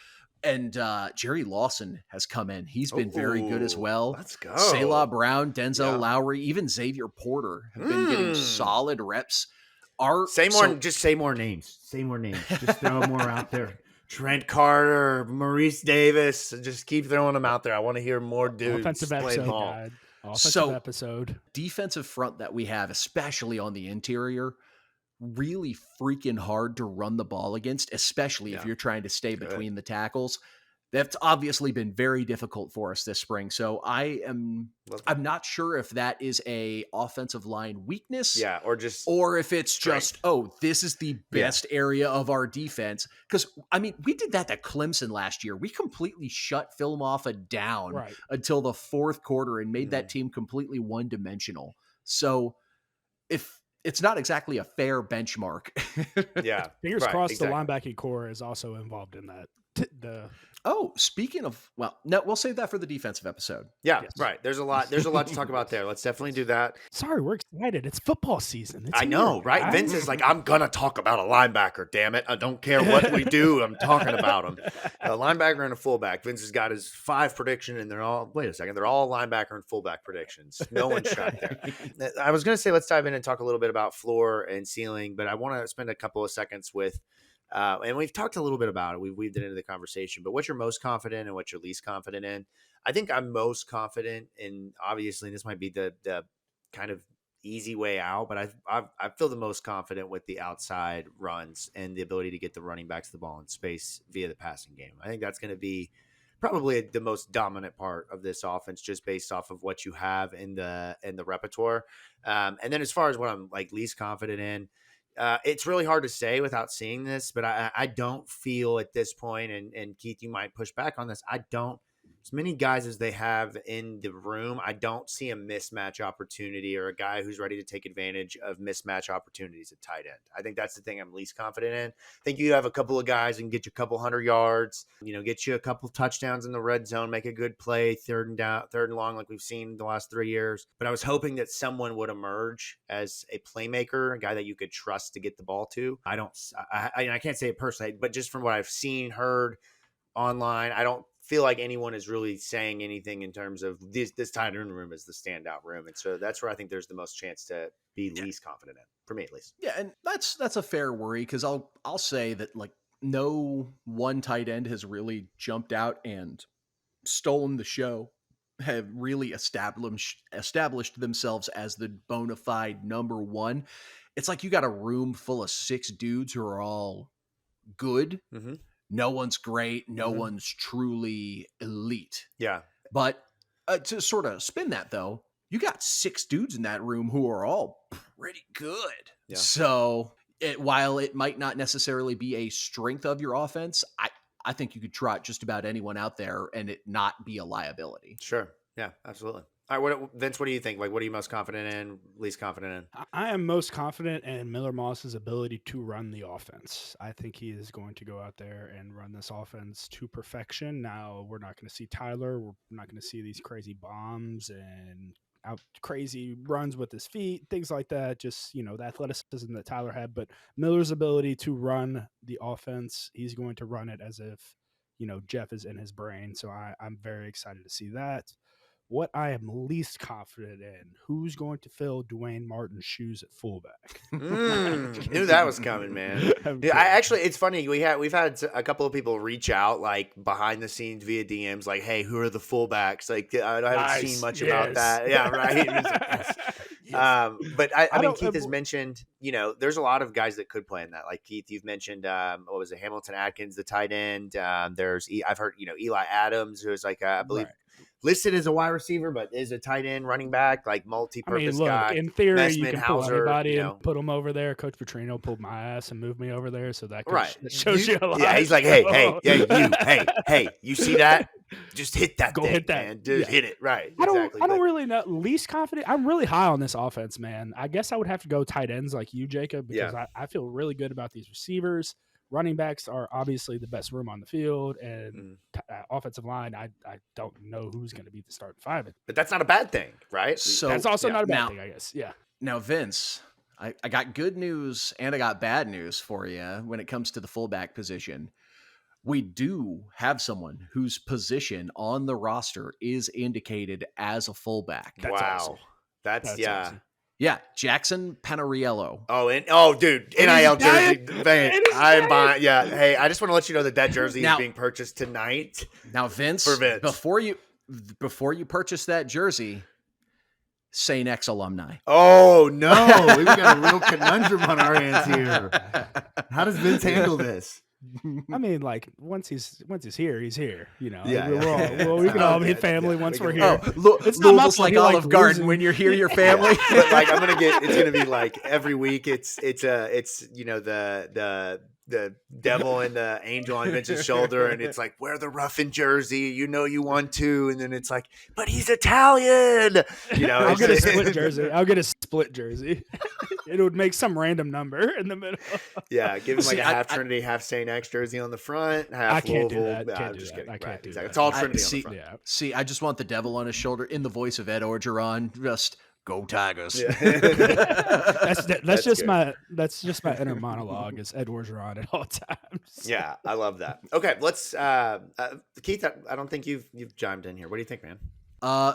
And Jerry Lawson has come in. He's been very good as well. Let's go. Selah Brown, Denzel Lowry, even Xavier Porter have been getting solid reps. Just say more names. Say more names. Just throw more out there. Trent Carter, Maurice Davis. Just keep throwing them out there. I want to hear more dudes Offensive play episode, ball. God. Offensive episode. Defensive front that we have, especially on the interior, really freaking hard to run the ball against, especially if you're trying to stay between the tackles. That's obviously been very difficult for us this spring. So I'm not sure if that is a offensive line weakness, or if it's just, this is the best area of our defense. Because I mean, we did that at Clemson last year. We completely shut Philadelphia down until the fourth quarter and made that team completely one-dimensional. So if it's not exactly a fair benchmark, fingers crossed, the linebacking core is also involved in that. Speaking of, no, we'll save that for the defensive episode. Right. There's a lot to talk about there. Let's definitely do that. Sorry, we're excited. It's football season. I know, right? Vince is like, I'm going to talk about a linebacker, damn it. I don't care what we do. I'm talking about him. A linebacker and a fullback. Vince has got his 5 prediction, and they're all linebacker and fullback predictions. No one's shot there. I was going to say, let's dive in and talk a little bit about floor and ceiling, but I want to spend a couple of seconds with and we've talked a little bit about it. We've weaved it into the conversation, but what you're most confident and what you're least confident in. I think I'm most confident in, obviously, this might be the kind of easy way out, but I feel the most confident with the outside runs and the ability to get the running backs the ball in space via the passing game. I think that's going to be probably the most dominant part of this offense, just based off of what you have in the repertoire. And then as far as what I'm like least confident in, it's really hard to say without seeing this, but I don't feel at this point, and Keith, you might push back on this. I don't, as many guys as they have in the room, I don't see a mismatch opportunity or a guy who's ready to take advantage of mismatch opportunities at tight end. I think that's the thing I'm least confident in. I think you have a couple of guys and get you a couple 100 yards, get you a couple touchdowns in the red zone, make a good play, third and long, like we've seen the last 3 years. But I was hoping that someone would emerge as a playmaker, a guy that you could trust to get the ball to. I can't say it personally, but just from what I've seen, heard online, I don't feel like anyone is really saying anything in terms of this tight end room is the standout room. And so that's where I think there's the most chance to be least confident in, for me at least. Yeah. And that's a fair worry, because I'll say that, like, no one tight end has really jumped out and stolen the show, have really established themselves as the bona fide number one. It's like you got a room full of 6 dudes who are all good. Mm-hmm. No one's great. No one's truly elite. Yeah. But to sort of spin that, though, you got 6 dudes in that room who are all pretty good. Yeah. So while it might not necessarily be a strength of your offense, I think you could trot just about anyone out there and it not be a liability. Sure. Yeah, absolutely. All right, Vince, what do you think? Like, what are you most confident in, least confident in? I am most confident in Miller Moss's ability to run the offense. I think he is going to go out there and run this offense to perfection. Now, we're not going to see Tyler. We're not going to see these crazy bombs and crazy runs with his feet, things like that. Just, the athleticism that Tyler had. But Miller's ability to run the offense, he's going to run it as if, Jeff is in his brain. So I'm very excited to see that. What I am least confident in, who's going to fill Dwayne Martin's shoes at fullback? Knew that was coming, man. It's funny. We've had a couple of people reach out, like, behind the scenes via DMs, like, "Hey, who are the fullbacks?" Like, I haven't seen much about that. Yeah, right. But I mean, Keith has mentioned, there's a lot of guys that could play in that. Like Keith, you've mentioned, what was it, Hamilton Atkins, the tight end. I've heard, Eli Adams, who is like, I believe. Right. Listed as a wide receiver, but is a tight end, running back, like multi-purpose guy. In theory, you can pull anybody and put him over there. Coach Petrino pulled my ass and moved me over there, so that shows you a lot. Yeah, he's like, hey, you see that? Just hit that thing, hit that. Man. Just hit it. Right. I don't really know. Least confident. I'm really high on this offense, man. I guess I would have to go tight ends like you, Jacob, because I feel really good about these receivers. Running backs are obviously the best room on the field, and offensive line, I don't know who's going to be the starting 5. But that's not a bad thing, right? So that's also not a bad thing, I guess. Yeah. Now, Vince, I got good news and I got bad news for you when it comes to the fullback position. We do have someone whose position on the roster is indicated as a fullback. That's awesome. That's awesome. Yeah, Jackson Panariello. Dude, NIL jersey, man, I'm buying. Yeah, hey, I just want to let you know that jersey is being purchased tonight. Now, Vince, before you purchase that jersey, St. X alumni. Oh no, we've got a real conundrum on our hands here. How does Vince handle this? I mean, like once he's here, he's here. You know, Yeah, we can all be family once we're here. It's Louisville's like Olive Garden. When you're here, you're family. But like it's gonna be like every week. It's the devil and the angel on Vince's shoulder, and it's like, wear the Ruffin jersey, you want to, and then it's like, but he's Italian. I'll get a split jersey. It would make some random number in the middle. Yeah, give him like a half Trinity, half St. X jersey on the front, half I can't Louisville. do that. I'm just kidding. I can't do that. It's all Trinity on the front. Yeah. See, I just want the devil on his shoulder in the voice of Ed Orgeron. Just go Tigers. Yeah. that's just my inner monologue is Ed Orgeron at all times. Yeah, I love that. Okay, let's Keith, I don't think you've chimed in here. What do you think, man?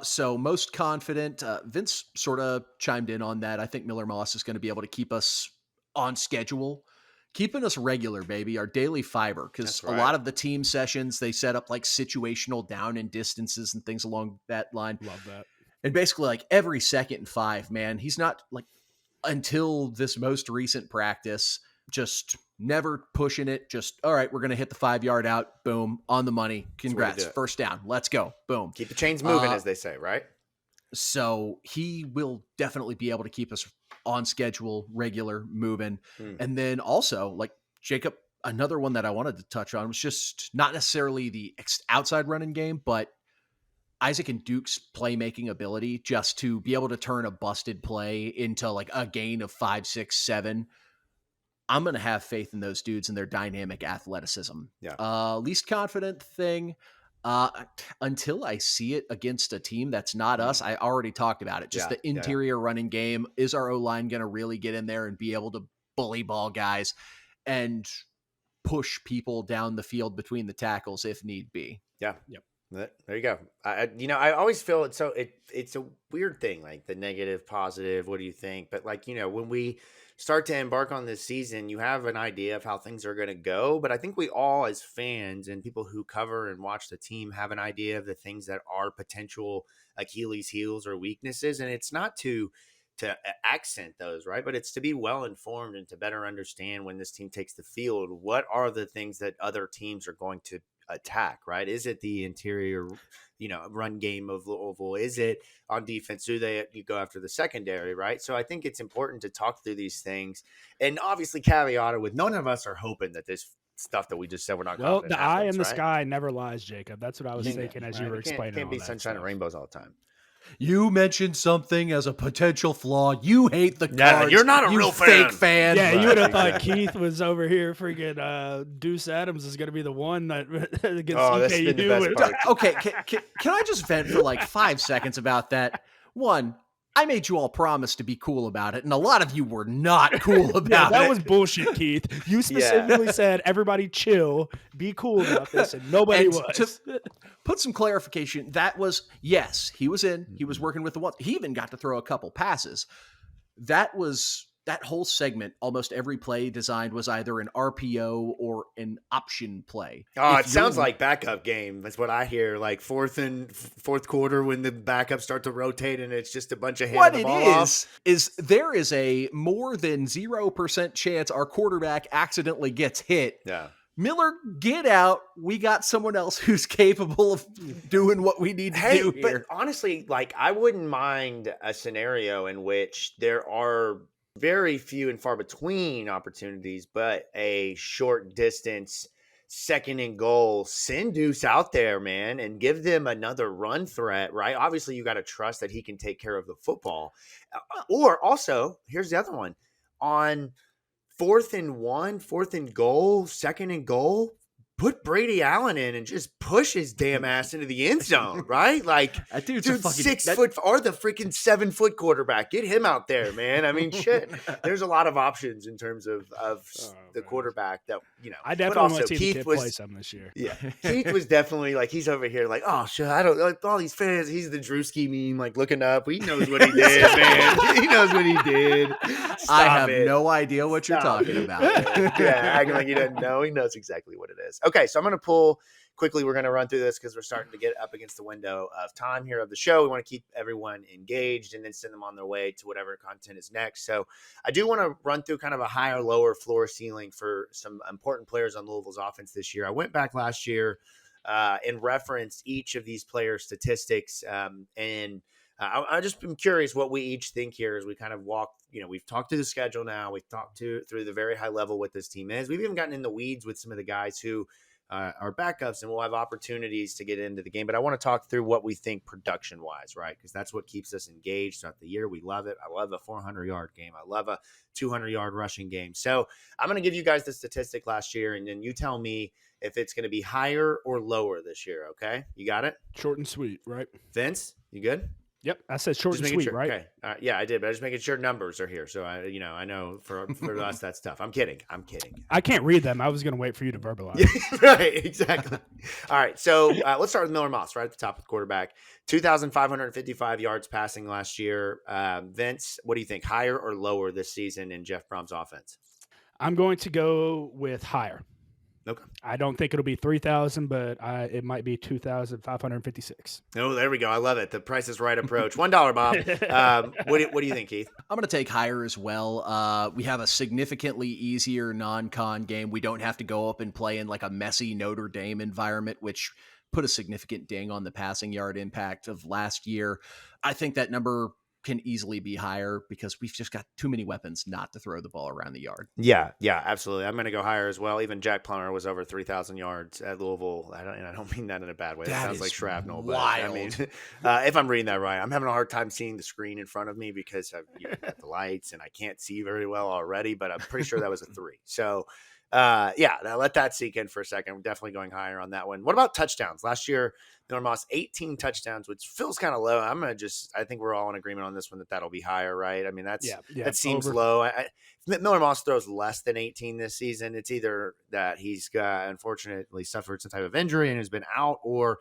So most confident, Vince sort of chimed in on that. I think Miller Moss is going to be able to keep us on schedule, keeping us regular, baby, our daily fiber. Because a lot of the team sessions, they set up like situational down and distances and things along that line. Love that. And basically like every 2nd and 5, man, he's not like until this most recent practice, just never pushing it. Just, all right, we're going to hit the 5-yard out. Boom. On the money. Congrats. First down. Let's go. Boom. Keep the chains moving, as they say, right? So he will definitely be able to keep us on schedule, regular, moving. And then also, like Jacob, another one that I wanted to touch on was just not necessarily the outside running game, but Isaac and Duke's playmaking ability just to be able to turn a busted play into like a gain of 5, 6, 7. I'm going to have faith in those dudes and their dynamic athleticism. Yeah. Least confident thing, until I see it against a team that's not us, I already talked about it. Just the interior running game. Is our O-line going to really get in there and be able to bully ball guys and push people down the field between the tackles if need be? Yeah. Yep. There you go. I always feel it's a weird thing, like the negative, positive. What do you think? But like, when we start to embark on this season, you have an idea of how things are going to go. But I think we all, as fans and people who cover and watch the team, have an idea of the things that are potential Achilles heels or weaknesses. And it's not to accent those, right? But it's to be well informed and to better understand when this team takes the field, what are the things that other teams are going to attack, right? Is it the interior, run game of Louisville? Is it on defense? Do you go after the secondary, right? So I think it's important to talk through these things, and obviously caveated with none of us are hoping that this stuff that we just said we're not. Well, the eye in the sky never lies, Jacob. That's what I was thinking as you were explaining. Can't be sunshine and rainbows all the time. You mentioned something as a potential flaw. You hate the cards. You're not a real fake fan. Yeah, you would have thought Keith was over here freaking Deuce Adams is going to be the one that against EKU. Okay, can I just vent for like 5 seconds about that? One, I made you all promise to be cool about it, and a lot of you were not cool about it. That was bullshit, Keith. You specifically said, everybody chill, be cool about this, and nobody was. To put some clarification, that was, yes, he was in. He was working with the one. He even got to throw a couple passes. That whole segment, almost every play designed was either an RPO or an option play. Oh, it sounds like backup game. That's what I hear. Like fourth quarter when the backups start to rotate and it's just a bunch of handing the ball off. Is there is a more than 0% chance our quarterback accidentally gets hit. Yeah. Miller, get out. We got someone else who's capable of doing what we need to do here. But honestly, like I wouldn't mind a scenario in which there are very few and far between opportunities, but a short distance 2nd and goal, send Deuce out there, man, and give them another run threat, right? Obviously, you got to trust that he can take care of the football. Or also, here's the other one. On 4th and 1, 4th and goal, 2nd and goal, put Brady Allen in and just push his damn ass into the end zone, right? Like, That dude's dude, a fucking 6 foot or the freaking 7 foot quarterback. Get him out there, man. I mean, shit. There's a lot of options in terms of the quarterback that, I but definitely also want to see the Keith kid was play some this year. yeah. Keith was definitely like, he's over here like, oh shit, I don't like all these fans. He's the Drewski meme, like looking up. He knows what he did, man. He knows what he did. I Stop have it. no idea what you're Stop talking it. about. Yeah, acting like he doesn't know. He knows exactly what it is. Okay, so I'm gonna pull quickly. We're gonna run through this because we're starting to get up against the window of time here of the show. We want to keep everyone engaged and then send them on their way to whatever content is next. So I do want to run through kind of a higher, lower floor ceiling for some important players on Louisville's offense this year. I went back last year and referenced each of these players' statistics and I just am curious what we each think here as we kind of walk. We've talked through the schedule now. We've talked through the very high level what this team is. We've even gotten in the weeds with some of the guys who are backups, and we'll have opportunities to get into the game. But I want to talk through what we think production-wise, right? Because that's what keeps us engaged throughout the year. We love it. I love a 400-yard game. I love a 200-yard rushing game. So I'm going to give you guys the statistic last year, and then you tell me if it's going to be higher or lower this year, okay? You got it? Short and sweet, right? Vince, you good? Yep, I said short and sweet, sure. right? Okay. Yeah, I did, but I just making sure numbers are here. So I know for us that's tough. I'm kidding. I can't read them. I was going to wait for you to verbalize. Right, exactly. All right, so let's start with Miller Moss right at the top of the quarterback. 2,555 yards passing last year. Vince, what do you think? Higher or lower this season in Jeff Brohm's offense? I'm going to go with higher. Okay. I don't think it'll be 3,000, but it might be 2,556. Oh, there we go. I love it. The Price is Right approach. $1, Bob. What do you think, Keith? I'm going to take higher as well. We have a significantly easier non-con game. We don't have to go up and play in like a messy Notre Dame environment, which put a significant ding on the passing yard impact of last year. I think that number can easily be higher because we've just got too many weapons not to throw the ball around the yard. Yeah, absolutely. I'm going to go higher as well. Even Jack Plummer was over 3,000 yards at Louisville. I don't mean that in a bad way. That sounds like shrapnel. Wild. But I mean, if I'm reading that right, I'm having a hard time seeing the screen in front of me because I've got the lights and I can't see very well already. But I'm pretty sure that was a 3. So, now let that sink in for a second. I'm definitely going higher on that one. What about touchdowns? Last year, Miller Moss 18 touchdowns, which feels kind of low. I think we're all in agreement on this one that'll be higher, right? I mean, that seems low. Miller Moss throws less than 18 this season. It's either that he's unfortunately suffered some type of injury and has been out, or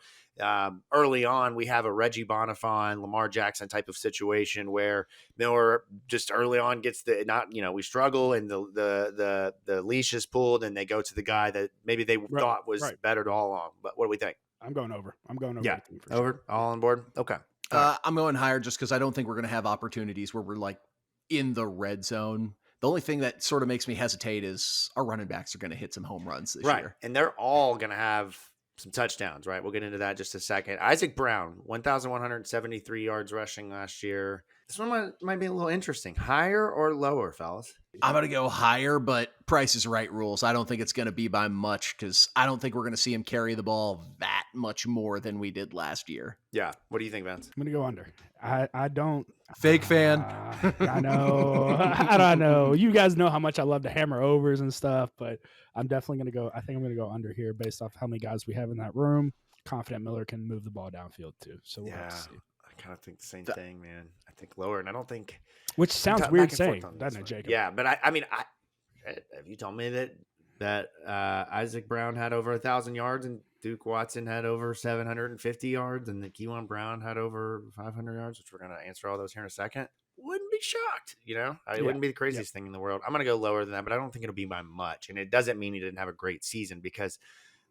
early on we have a Reggie Bonifant, Lamar Jackson type of situation where Miller just early on gets we struggle and the leash is pulled and they go to the guy that maybe they thought was better all along. But what do we think? I'm going over. Yeah, over. Sure. All on board. Okay. I'm going higher just because I don't think we're going to have opportunities where we're like in the red zone. The only thing that sort of makes me hesitate is our running backs are going to hit some home runs this year. And they're all going to have some touchdowns, right? We'll get into that in just a second. Isaac Brown, 1,173 yards rushing last year. This one might be a little interesting. Higher or lower, fellas? I'm going to go higher, but Price is Right rules. I don't think it's going to be by much because I don't think we're going to see him carry the ball that much more than we did last year. Yeah. What do you think, Vince? I'm going to go under. I don't. Fake fan. I know. I don't know. You guys know how much I love to hammer overs and stuff, but I'm definitely going to go. I think I'm going to go under here based off how many guys we have in that room. Confident Miller can move the ball downfield too. So we'll have to see. I kind of think the same thing, man. I think lower, and I don't think. Which sounds weird saying, doesn't it, Jacob? Yeah, but I mean, if you told me that Isaac Brown had over 1,000 yards and Duke Watson had over 750 yards and that Keyjuan Brown had over 500 yards, which we're going to answer all those here in a second, wouldn't be shocked. It wouldn't be the craziest thing in the world. I'm going to go lower than that, but I don't think it'll be by much. And it doesn't mean he didn't have a great season because,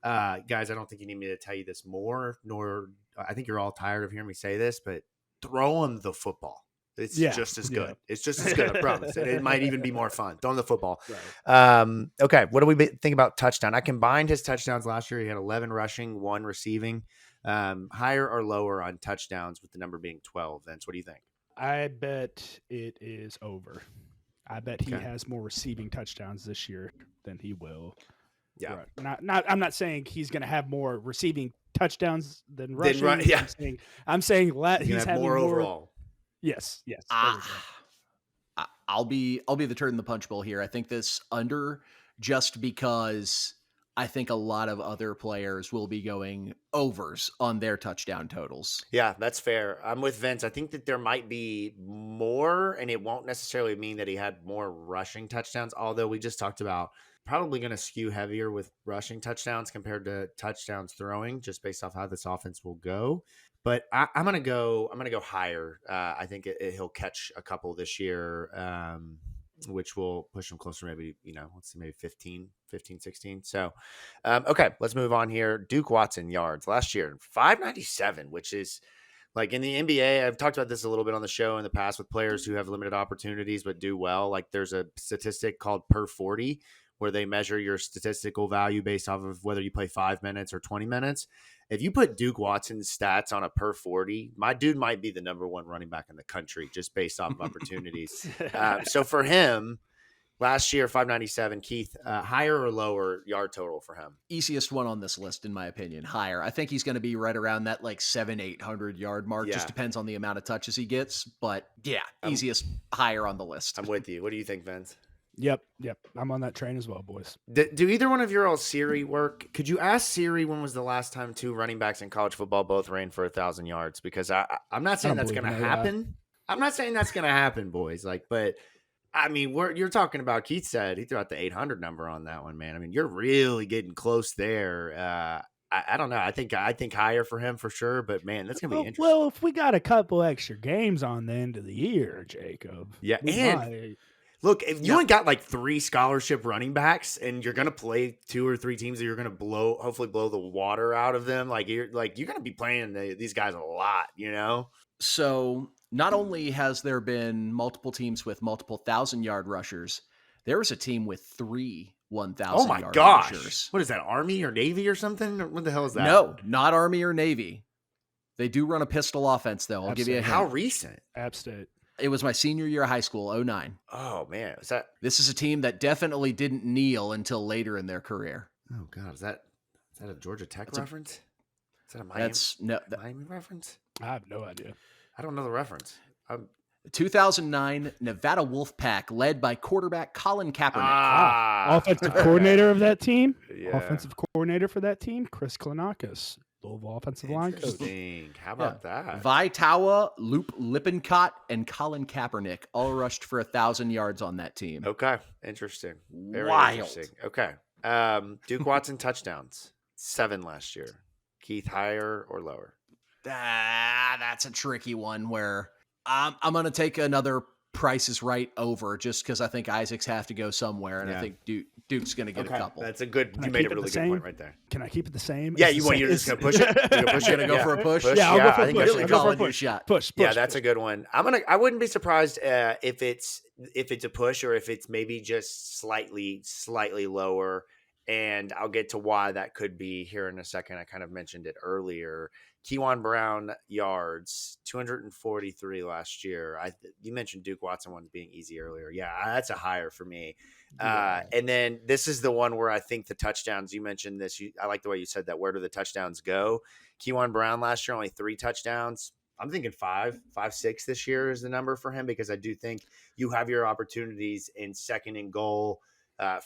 guys, I don't think you need me to tell you this more, nor I think you're all tired of hearing me say this, but throw him the football. It's just as good. It's just as good, I promise. And it might even be more fun. Throwing the football. Right. Okay, what do we think about touchdown? I combined his touchdowns last year. He had 11 rushing, 1 receiving. Higher or lower on touchdowns with the number being 12? Vince, what do you think? I bet it is over. I bet he has more receiving touchdowns this year than he will. Yeah. Right. I'm not saying he's going to have more receiving touchdowns than rushing. I'm saying he's having more overall. Yes. I'll be the turd in the punch bowl here. I think this under just because I think a lot of other players will be going overs on their touchdown totals. Yeah, that's fair. I'm with Vince. I think that there might be more, and it won't necessarily mean that he had more rushing touchdowns, although we just talked about probably going to skew heavier with rushing touchdowns compared to touchdowns throwing, just based off how this offense will go. But I'm gonna go higher. I think he'll catch a couple this year, which will push him closer, maybe, let's see, maybe 15, 16. So, okay, let's move on here. Duke Watson yards last year, 597, which is like in the NBA. I've talked about this a little bit on the show in the past with players who have limited opportunities but do well. Like there's a statistic called per 40 where they measure your statistical value based off of whether you play 5 minutes or 20 minutes. If you put Duke Watson's stats on a per 40, my dude might be the number one running back in the country just based off of opportunities. So for him, last year, 597, Keith, higher or lower yard total for him? Easiest one on this list, in my opinion, higher. I think he's going to be right around that like 700-800 yard mark. Yeah. Just depends on the amount of touches he gets. But yeah, easiest higher on the list. I'm with you. What do you think, Vince? Yep. I'm on that train as well, boys. Do either one of your all Siri work? Could you ask Siri when was the last time two running backs in college football both ran for 1,000 yards? Because I'm not saying that's going to happen. I'm not saying that's going to happen, boys. But I mean, you're talking about, Keith said he threw out the 800 number on that one, man. I mean, you're really getting close there. I don't know. I think higher for him for sure, but man, that's gonna be interesting. Well, if we got a couple extra games on the end of the year, Jacob. Yeah, and look, if you ain't got like 3 scholarship running backs and you're gonna play 2 or 3 teams that you're gonna hopefully blow the water out of them, you're gonna be playing these guys a lot, So not only has there been multiple teams with multiple 1,000-yard rushers, there was a team with 3 1,000-yard rushers. Oh my gosh! What is that, Army or Navy or something? What the hell is that? No, not Army or Navy. They do run a pistol offense, though. I'll give you a hint. How recent? App State. It was my senior year of high school, 2009. Oh man, This is a team that definitely didn't kneel until later in their career. Oh god, is that a Georgia Tech reference? Is that a Miami reference? I have no idea. I don't know the reference. 2009 Nevada Wolfpack, led by quarterback Caullin Kaepernick. Offensive coordinator of that team. Yeah. Offensive coordinator for that team, Chris Klinakis, Louisville offensive line coach. How about that? Vitawa, Loop Lippincott, and Caullin Kaepernick all rushed for 1,000 yards on that team. Okay, interesting. Very wild. Interesting. Okay, Duke Watson touchdowns, 7 last year. Keith, higher or lower? That's a tricky one where I'm going to take another Price is Right over just because I think Isaacs have to go somewhere, and I think Duke's going to get a couple. That's a good. You made a really good point right there. Can I keep it the same? Yeah, you're just going to push it. You're going to go for a push. Yeah, I'll go for a push. Really calling your shot. Push. Yeah, that's a good one. I wouldn't be surprised if it's a push or if it's maybe just slightly lower. And I'll get to why that could be here in a second. I kind of mentioned it earlier. Keyjuan Brown yards, 243 last year. You mentioned Duke Watson one being easy earlier. Yeah, that's a higher for me. And then this is the one where I think the touchdowns, you mentioned this. I like the way you said that. Where do the touchdowns go? Keyjuan Brown last year, only 3 touchdowns. I'm thinking 5, 6 this year is the number for him, because I do think you have your opportunities in second and goal,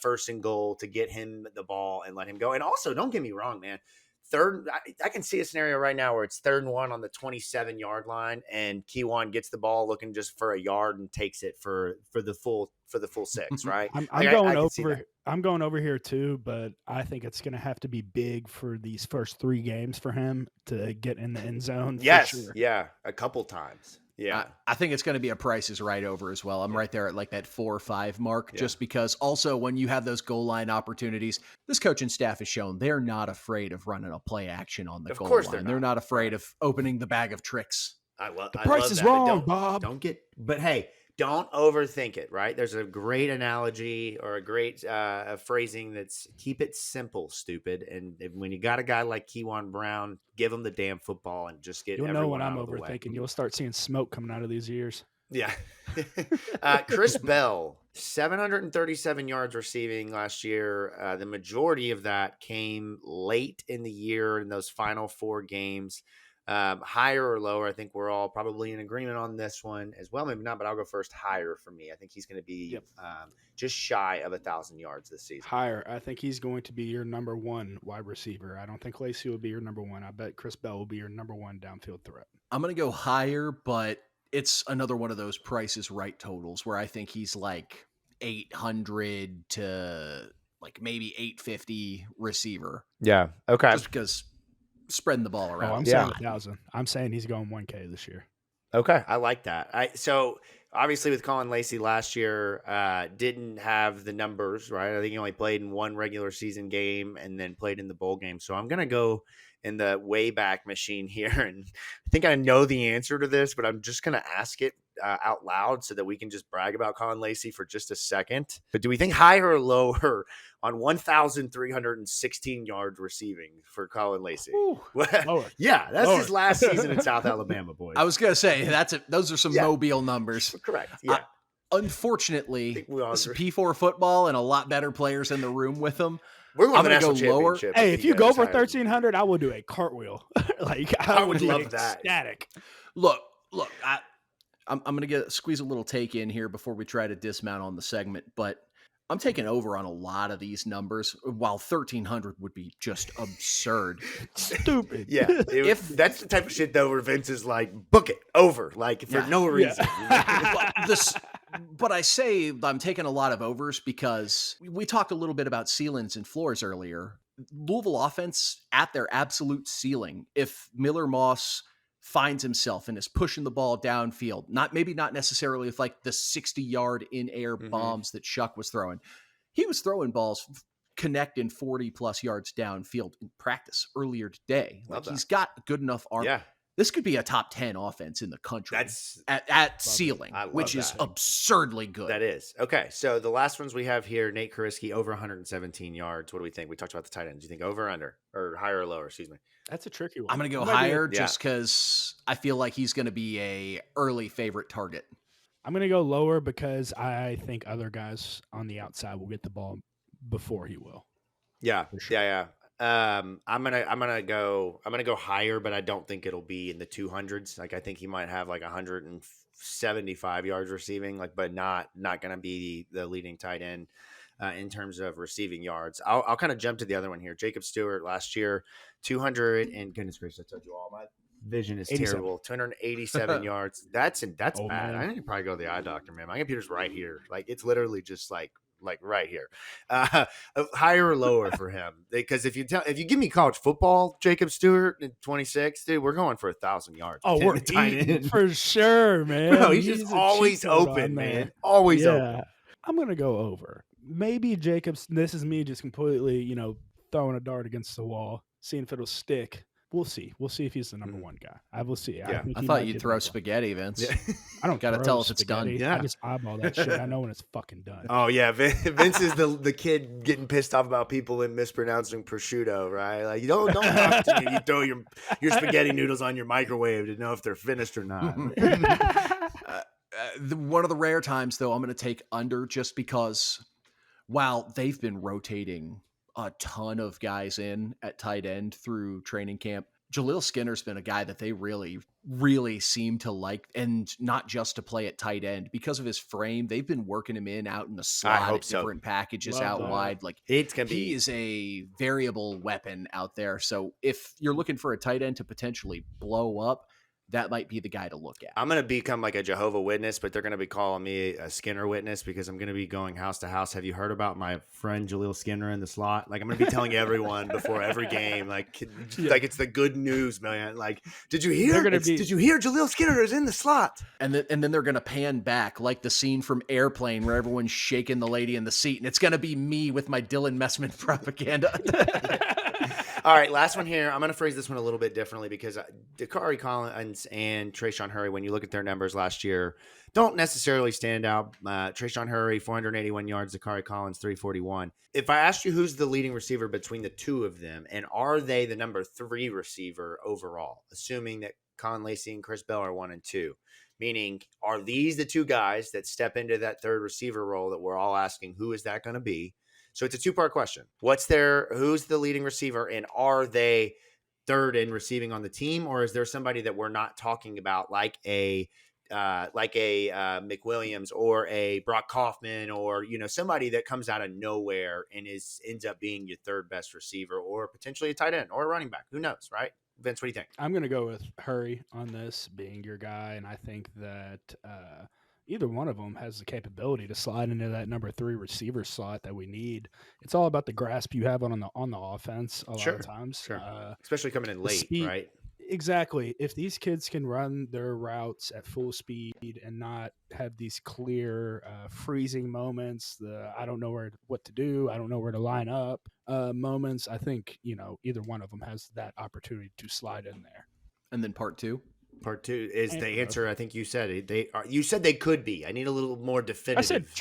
first and goal to get him the ball and let him go. And also, don't get me wrong, man. Third, I can see a scenario right now where it's 3rd and 1 on the 27-yard line, and Keyjuan gets the ball looking just for a yard and takes it for the full 6, right? I'm going over here too, but I think it's going to have to be big for these first 3 games for him to get in the end zone. Yes, for sure. Yeah, a couple times. Yeah, I think it's going to be a Price is Right over as well. I'm right there at like that 4 or 5 mark, just because also when you have those goal line opportunities, this coaching staff has shown they're not afraid of running a play action on the goal line. They're not afraid of opening the bag of tricks. The price is wrong, Bob. But hey, don't overthink it, right? There's a great analogy or a great phrasing that's keep it simple, stupid. And when you got a guy like Keyjuan Brown, give him the damn football and just get everyone out of the way. You'll know when I'm overthinking. You'll start seeing smoke coming out of these ears. Yeah. Chris Bell, 737 yards receiving last year. The majority of that came late in the year in those final 4 games. Higher or lower? I think we're all probably in agreement on this one as well. Maybe not, but I'll go first. Higher for me. I think he's going to be just shy of 1,000 yards this season. Higher. I think he's going to be your number one wide receiver. I don't think Lacy will be your number one. I bet Chris Bell will be your number one downfield threat. I'm going to go higher, but it's another one of those Price is Right totals where I think he's like 800 to like maybe 850 receiver. Yeah. Okay. Just because spreading the ball around. I'm saying 1,000. I'm saying he's going 1K this year. Okay. I like that. So obviously with Caullin Lacy last year, didn't have the numbers, right? I think he only played in one regular season game and then played in the bowl game. So I'm going to go in the Wayback Machine here. And I think I know the answer to this, but I'm just going to ask it out loud so that we can just brag about Caullin Lacy for just a second. But do we think higher or lower on 1,316 yards receiving for Caullin Lacy? Lower. Yeah, that's his last season in South Alabama, boys. I was going to say, those are some Mobile numbers. Correct. Yeah. Unfortunately, this is P4 football and a lot better players in the room with them. We're going to go lower. Hey, if you go for 1,300, I will do a cartwheel. I would love that. Ecstatic. Look, I'm going to squeeze a little take in here before we try to dismount on the segment, but I'm taking over on a lot of these numbers, while 1,300 would be just absurd. Stupid. Yeah. If that's the type of shit, though, where Vince is like, book it over, like, for no reason. Yeah. But I say I'm taking a lot of overs because we talked a little bit about ceilings and floors earlier. Louisville offense at their absolute ceiling. If Miller Moss finds himself and is pushing the ball downfield, not necessarily with like the 60-yard in-air bombs that Shuck was throwing. He was throwing balls connecting 40-plus yards downfield in practice earlier today. He's got good enough arm. Yeah. This could be a top 10 offense in the country. That's at ceiling, which is absurdly good. That is. Okay, so the last ones we have here, Nate Kariski, over 117 yards. What do we think? We talked about the tight ends. Do you think over or under? Or higher or lower, excuse me? That's a tricky one. I'm going to go higher just because I feel like he's going to be a early favorite target. I'm going to go lower because I think other guys on the outside will get the ball before he will. Yeah, sure. yeah. I'm gonna go higher, but I don't think it'll be in the 200s. Like I think he might have like 175 yards receiving, but not gonna be the leading tight end in terms of receiving yards. I'll kind of jump to the other one here. Jacob Stewart last year, 200 and goodness gracious, I told you all my vision is 87. terrible. 287 yards. That's bad. Man. I need to probably go to the eye doctor, man. My computer's right here. Like it's literally just like right here. Higher or lower for him? Because if you give me college football, Jacob Stewart at 26, dude, we're going for 1,000 yards. Oh, we're eating for sure, man. Bro, he's just always open, man. Always open. I'm gonna go over. Maybe Jacobs. This is me just completely, throwing a dart against the wall, seeing if it'll stick. We'll see. We'll see if he's the number one guy. I will see. Yeah. I thought you'd throw spaghetti, Vince. Yeah. I don't gotta tell if it's done. Yeah. I just eyeball that shit. I know when it's fucking done. Oh yeah, Vince is the kid getting pissed off about people and mispronouncing prosciutto, right? Like you don't talk to me. You throw your spaghetti noodles on your microwave to know if they're finished or not. One of the rare times, though, I'm going to take under just because while they've been rotating a ton of guys in at tight end through training camp, Jaleel Skinner's been a guy that they really, really seem to like, and not just to play at tight end. Because of his frame, they've been working him out in the slot at different packages out wide. Like he is a variable weapon out there. So if you're looking for a tight end to potentially blow up, that might be the guy to look at. I'm going to become like a Jehovah's Witness, but they're going to be calling me a Skinner witness because I'm going to be going house to house. Have you heard about my friend Jaleel Skinner in the slot? Like I'm going to be telling everyone before every game, like it's the good news, man. Like, did you hear? Did you hear Jaleel Skinner is in the slot? And then they're going to pan back like the scene from Airplane where everyone's shaking the lady in the seat, and it's going to be me with my Dylan Messman propaganda. All right, last one here. I'm going to phrase this one a little bit differently because Dakari Collins and Trayshawn Hurry, when you look at their numbers last year, don't necessarily stand out. Trayshawn Hurry, 481 yards. Dakari Collins, 341. If I asked you who's the leading receiver between the two of them, and are they the number 3 receiver overall, assuming that Caullin Lacy and Chris Bell are 1 and 2, meaning are these the two guys that step into that third receiver role that we're all asking, who is that going to be? So it's a 2-part question. Who's the leading receiver, and are they third in receiving on the team, or is there somebody that we're not talking about, like a McWilliams or a Brock Kaufman, or somebody that comes out of nowhere and ends up being your third best receiver, or potentially a tight end or a running back? Who knows, right? Vince, what do you think? I'm going to go with Hurry on this being your guy, and I think that either one of them has the capability to slide into that number 3 receiver slot that we need. It's all about the grasp you have on the offense a lot of times. Sure. Especially coming in late, right? Exactly. If these kids can run their routes at full speed and not have these clear freezing moments, I don't know what to do, I don't know where to line up moments, I think either one of them has that opportunity to slide in there. And then part two is the answer. I think you said they are. You said they could be. I need a little more definitive.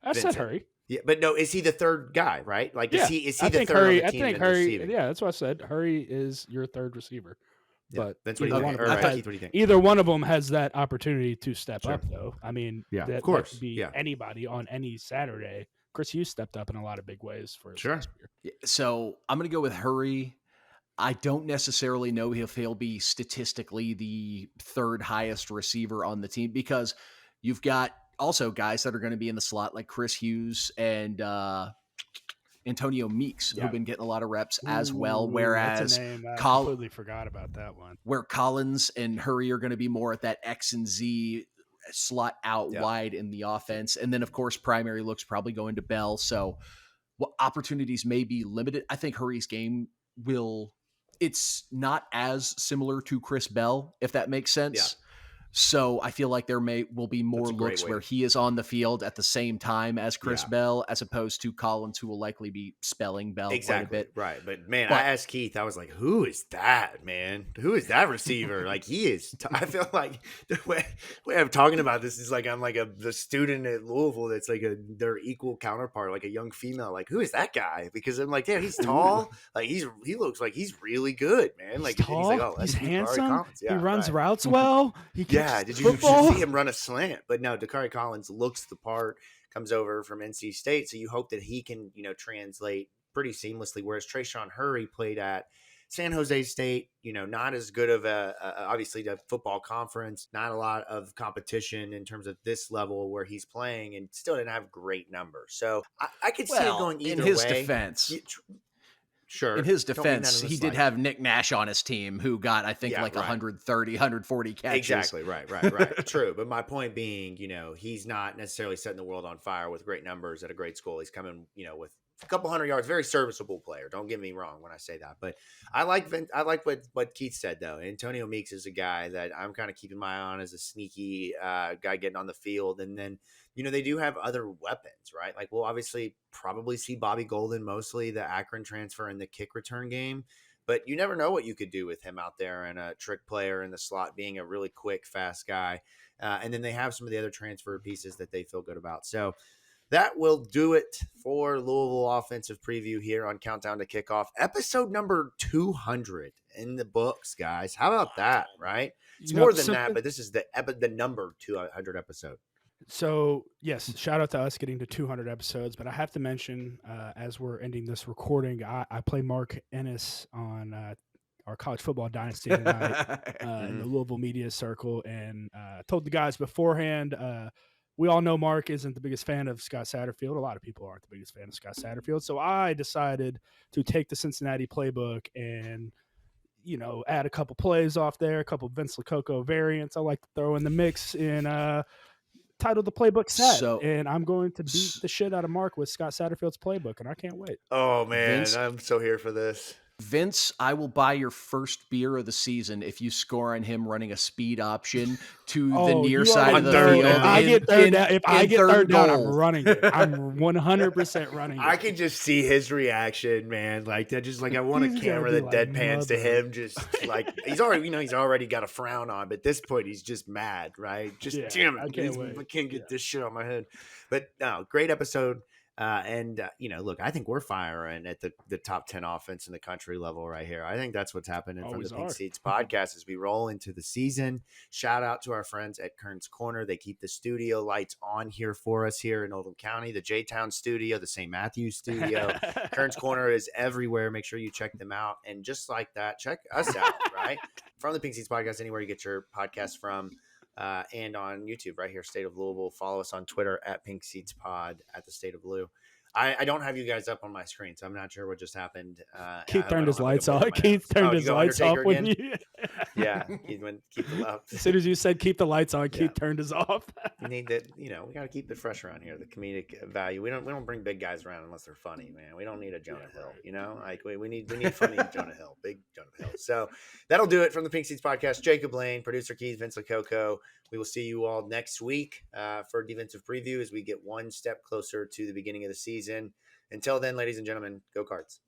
I said Hurry. Yeah, but no, is he the third guy, right? Like, is he the third Hurry, on the team? I think Hurry. Yeah, that's what I said. Hurry is your third receiver. Yeah, but that's what Keith, what do you think? Either one of them has that opportunity to step up, though. I mean, of course, that could be anybody on any Saturday. Chris Hughes stepped up in a lot of big ways for his last year. So I'm going to go with Hurry. I don't necessarily know if he'll be statistically the third highest receiver on the team, because you've got also guys that are going to be in the slot like Chris Hughes and Antonio Meeks, who've been getting a lot of reps as well. Whereas that's a name. I completely forgot about that one. Where Collins and Hurry are going to be more at that X and Z slot out wide in the offense. And then, of course, primary looks probably going to Bell. So opportunities may be limited. I think Hurry's game it's not as similar to Chris Bell, if that makes sense. Yeah. So I feel like there will be more looks where he is on the field at the same time as Chris Bell, as opposed to Collins, who will likely be spelling Bell quite a bit. Right. But man, I asked Keith, I was like, who is that, man? Who is that receiver? Like, he is, I feel like the way I'm talking about this is like I'm like the student at Louisville that's like their equal counterpart, like a young female. Like, who is that guy? Because I'm like, yeah, he's tall. Like, he looks like he's really good, man. Like, he's tall. He's like, he's handsome. He runs routes well. Did you see him run a slant? But no, Dakari Collins looks the part, comes over from NC State, so you hope that he can, translate pretty seamlessly. Whereas Trayshawn Hurry played at San Jose State, not as good of obviously the football conference, not a lot of competition in terms of this level where he's playing, and still didn't have great numbers. So I could see it going either way. In his defense. Sure. In his defense, he did have Nick Nash on his team, who got, I think, 130, 140 catches. Exactly. Right. True. But my point being, he's not necessarily setting the world on fire with great numbers at a great school. He's coming, with a couple hundred yards, very serviceable player. Don't get me wrong when I say that. But I like what Keith said, though. Antonio Meeks is a guy that I'm kind of keeping my eye on as a sneaky guy getting on the field. And then, they do have other weapons, right? Like, we'll obviously probably see Bobby Golden, mostly the Akron transfer in the kick return game. But you never know what you could do with him out there, and a trick player in the slot, being a really quick, fast guy. And then they have some of the other transfer pieces that they feel good about. So that will do it for Louisville offensive preview here on Countdown to Kickoff. Episode number 200 in the books, guys. How about that, right? It's more than that, but this is the number 200 episode. So, yes, shout out to us getting to 200 episodes, but I have to mention, as we're ending this recording, I play Mark Ennis on our college football dynasty tonight in the Louisville media circle, and told the guys beforehand, we all know Mark isn't the biggest fan of Scott Satterfield. A lot of people aren't the biggest fan of Scott Satterfield. So I decided to take the Cincinnati playbook and, add a couple plays off there, a couple Vince Lococo variants I like to throw in the mix in titled The Playbook Set. And I'm going to beat the shit out of Mark with Scott Satterfield's playbook, and I can't wait. Oh, man, Vince, I'm so here for this. Vince, I will buy your first beer of the season if you score on him running a speed option to the near side of the field. If I get third down, I'm running it. I'm 100% running it. I can just see his reaction, man. Like, that, just like, I want a camera that deadpans to him, just like he's already got a frown on, but at this point he's just mad, right? Just damn it, I can't get this shit on my head. But no, great episode. Look, I think we're firing at the top 10 offense in the country level right here. I think that's what's happening from Always the Pink are. Seats podcast as we roll into the season. Shout out to our friends at Kern's Corner. They keep the studio lights on here for us here in Oldham County, the J-Town studio, the St. Matthews studio. Kern's Corner is everywhere. Make sure you check them out. And just like that, check us out, right? From the Pink Seats podcast, anywhere you get your podcast from. And on YouTube right here, State of Louisville. Follow us on Twitter at Pink Seats Pod at the State of Lou. I don't have you guys up on my screen, so I'm not sure what just happened. Keith turned his lights off. Keith turned his lights off when you. Yeah, Keith went keep the up. As soon as you said keep the lights on, Keith turned his off. You need that. We got to keep it fresh around here. The comedic value. We don't bring big guys around unless they're funny, man. We don't need a Jonah Hill. Like we need funny Jonah Hill, big Jonah Hill. So that'll do it from the Pink Seats podcast. Jacob Lane, producer Keith, Vince Lococo. We will see you all next week for a defensive preview as we get one step closer to the beginning of the season. Until then, ladies and gentlemen, go Cards.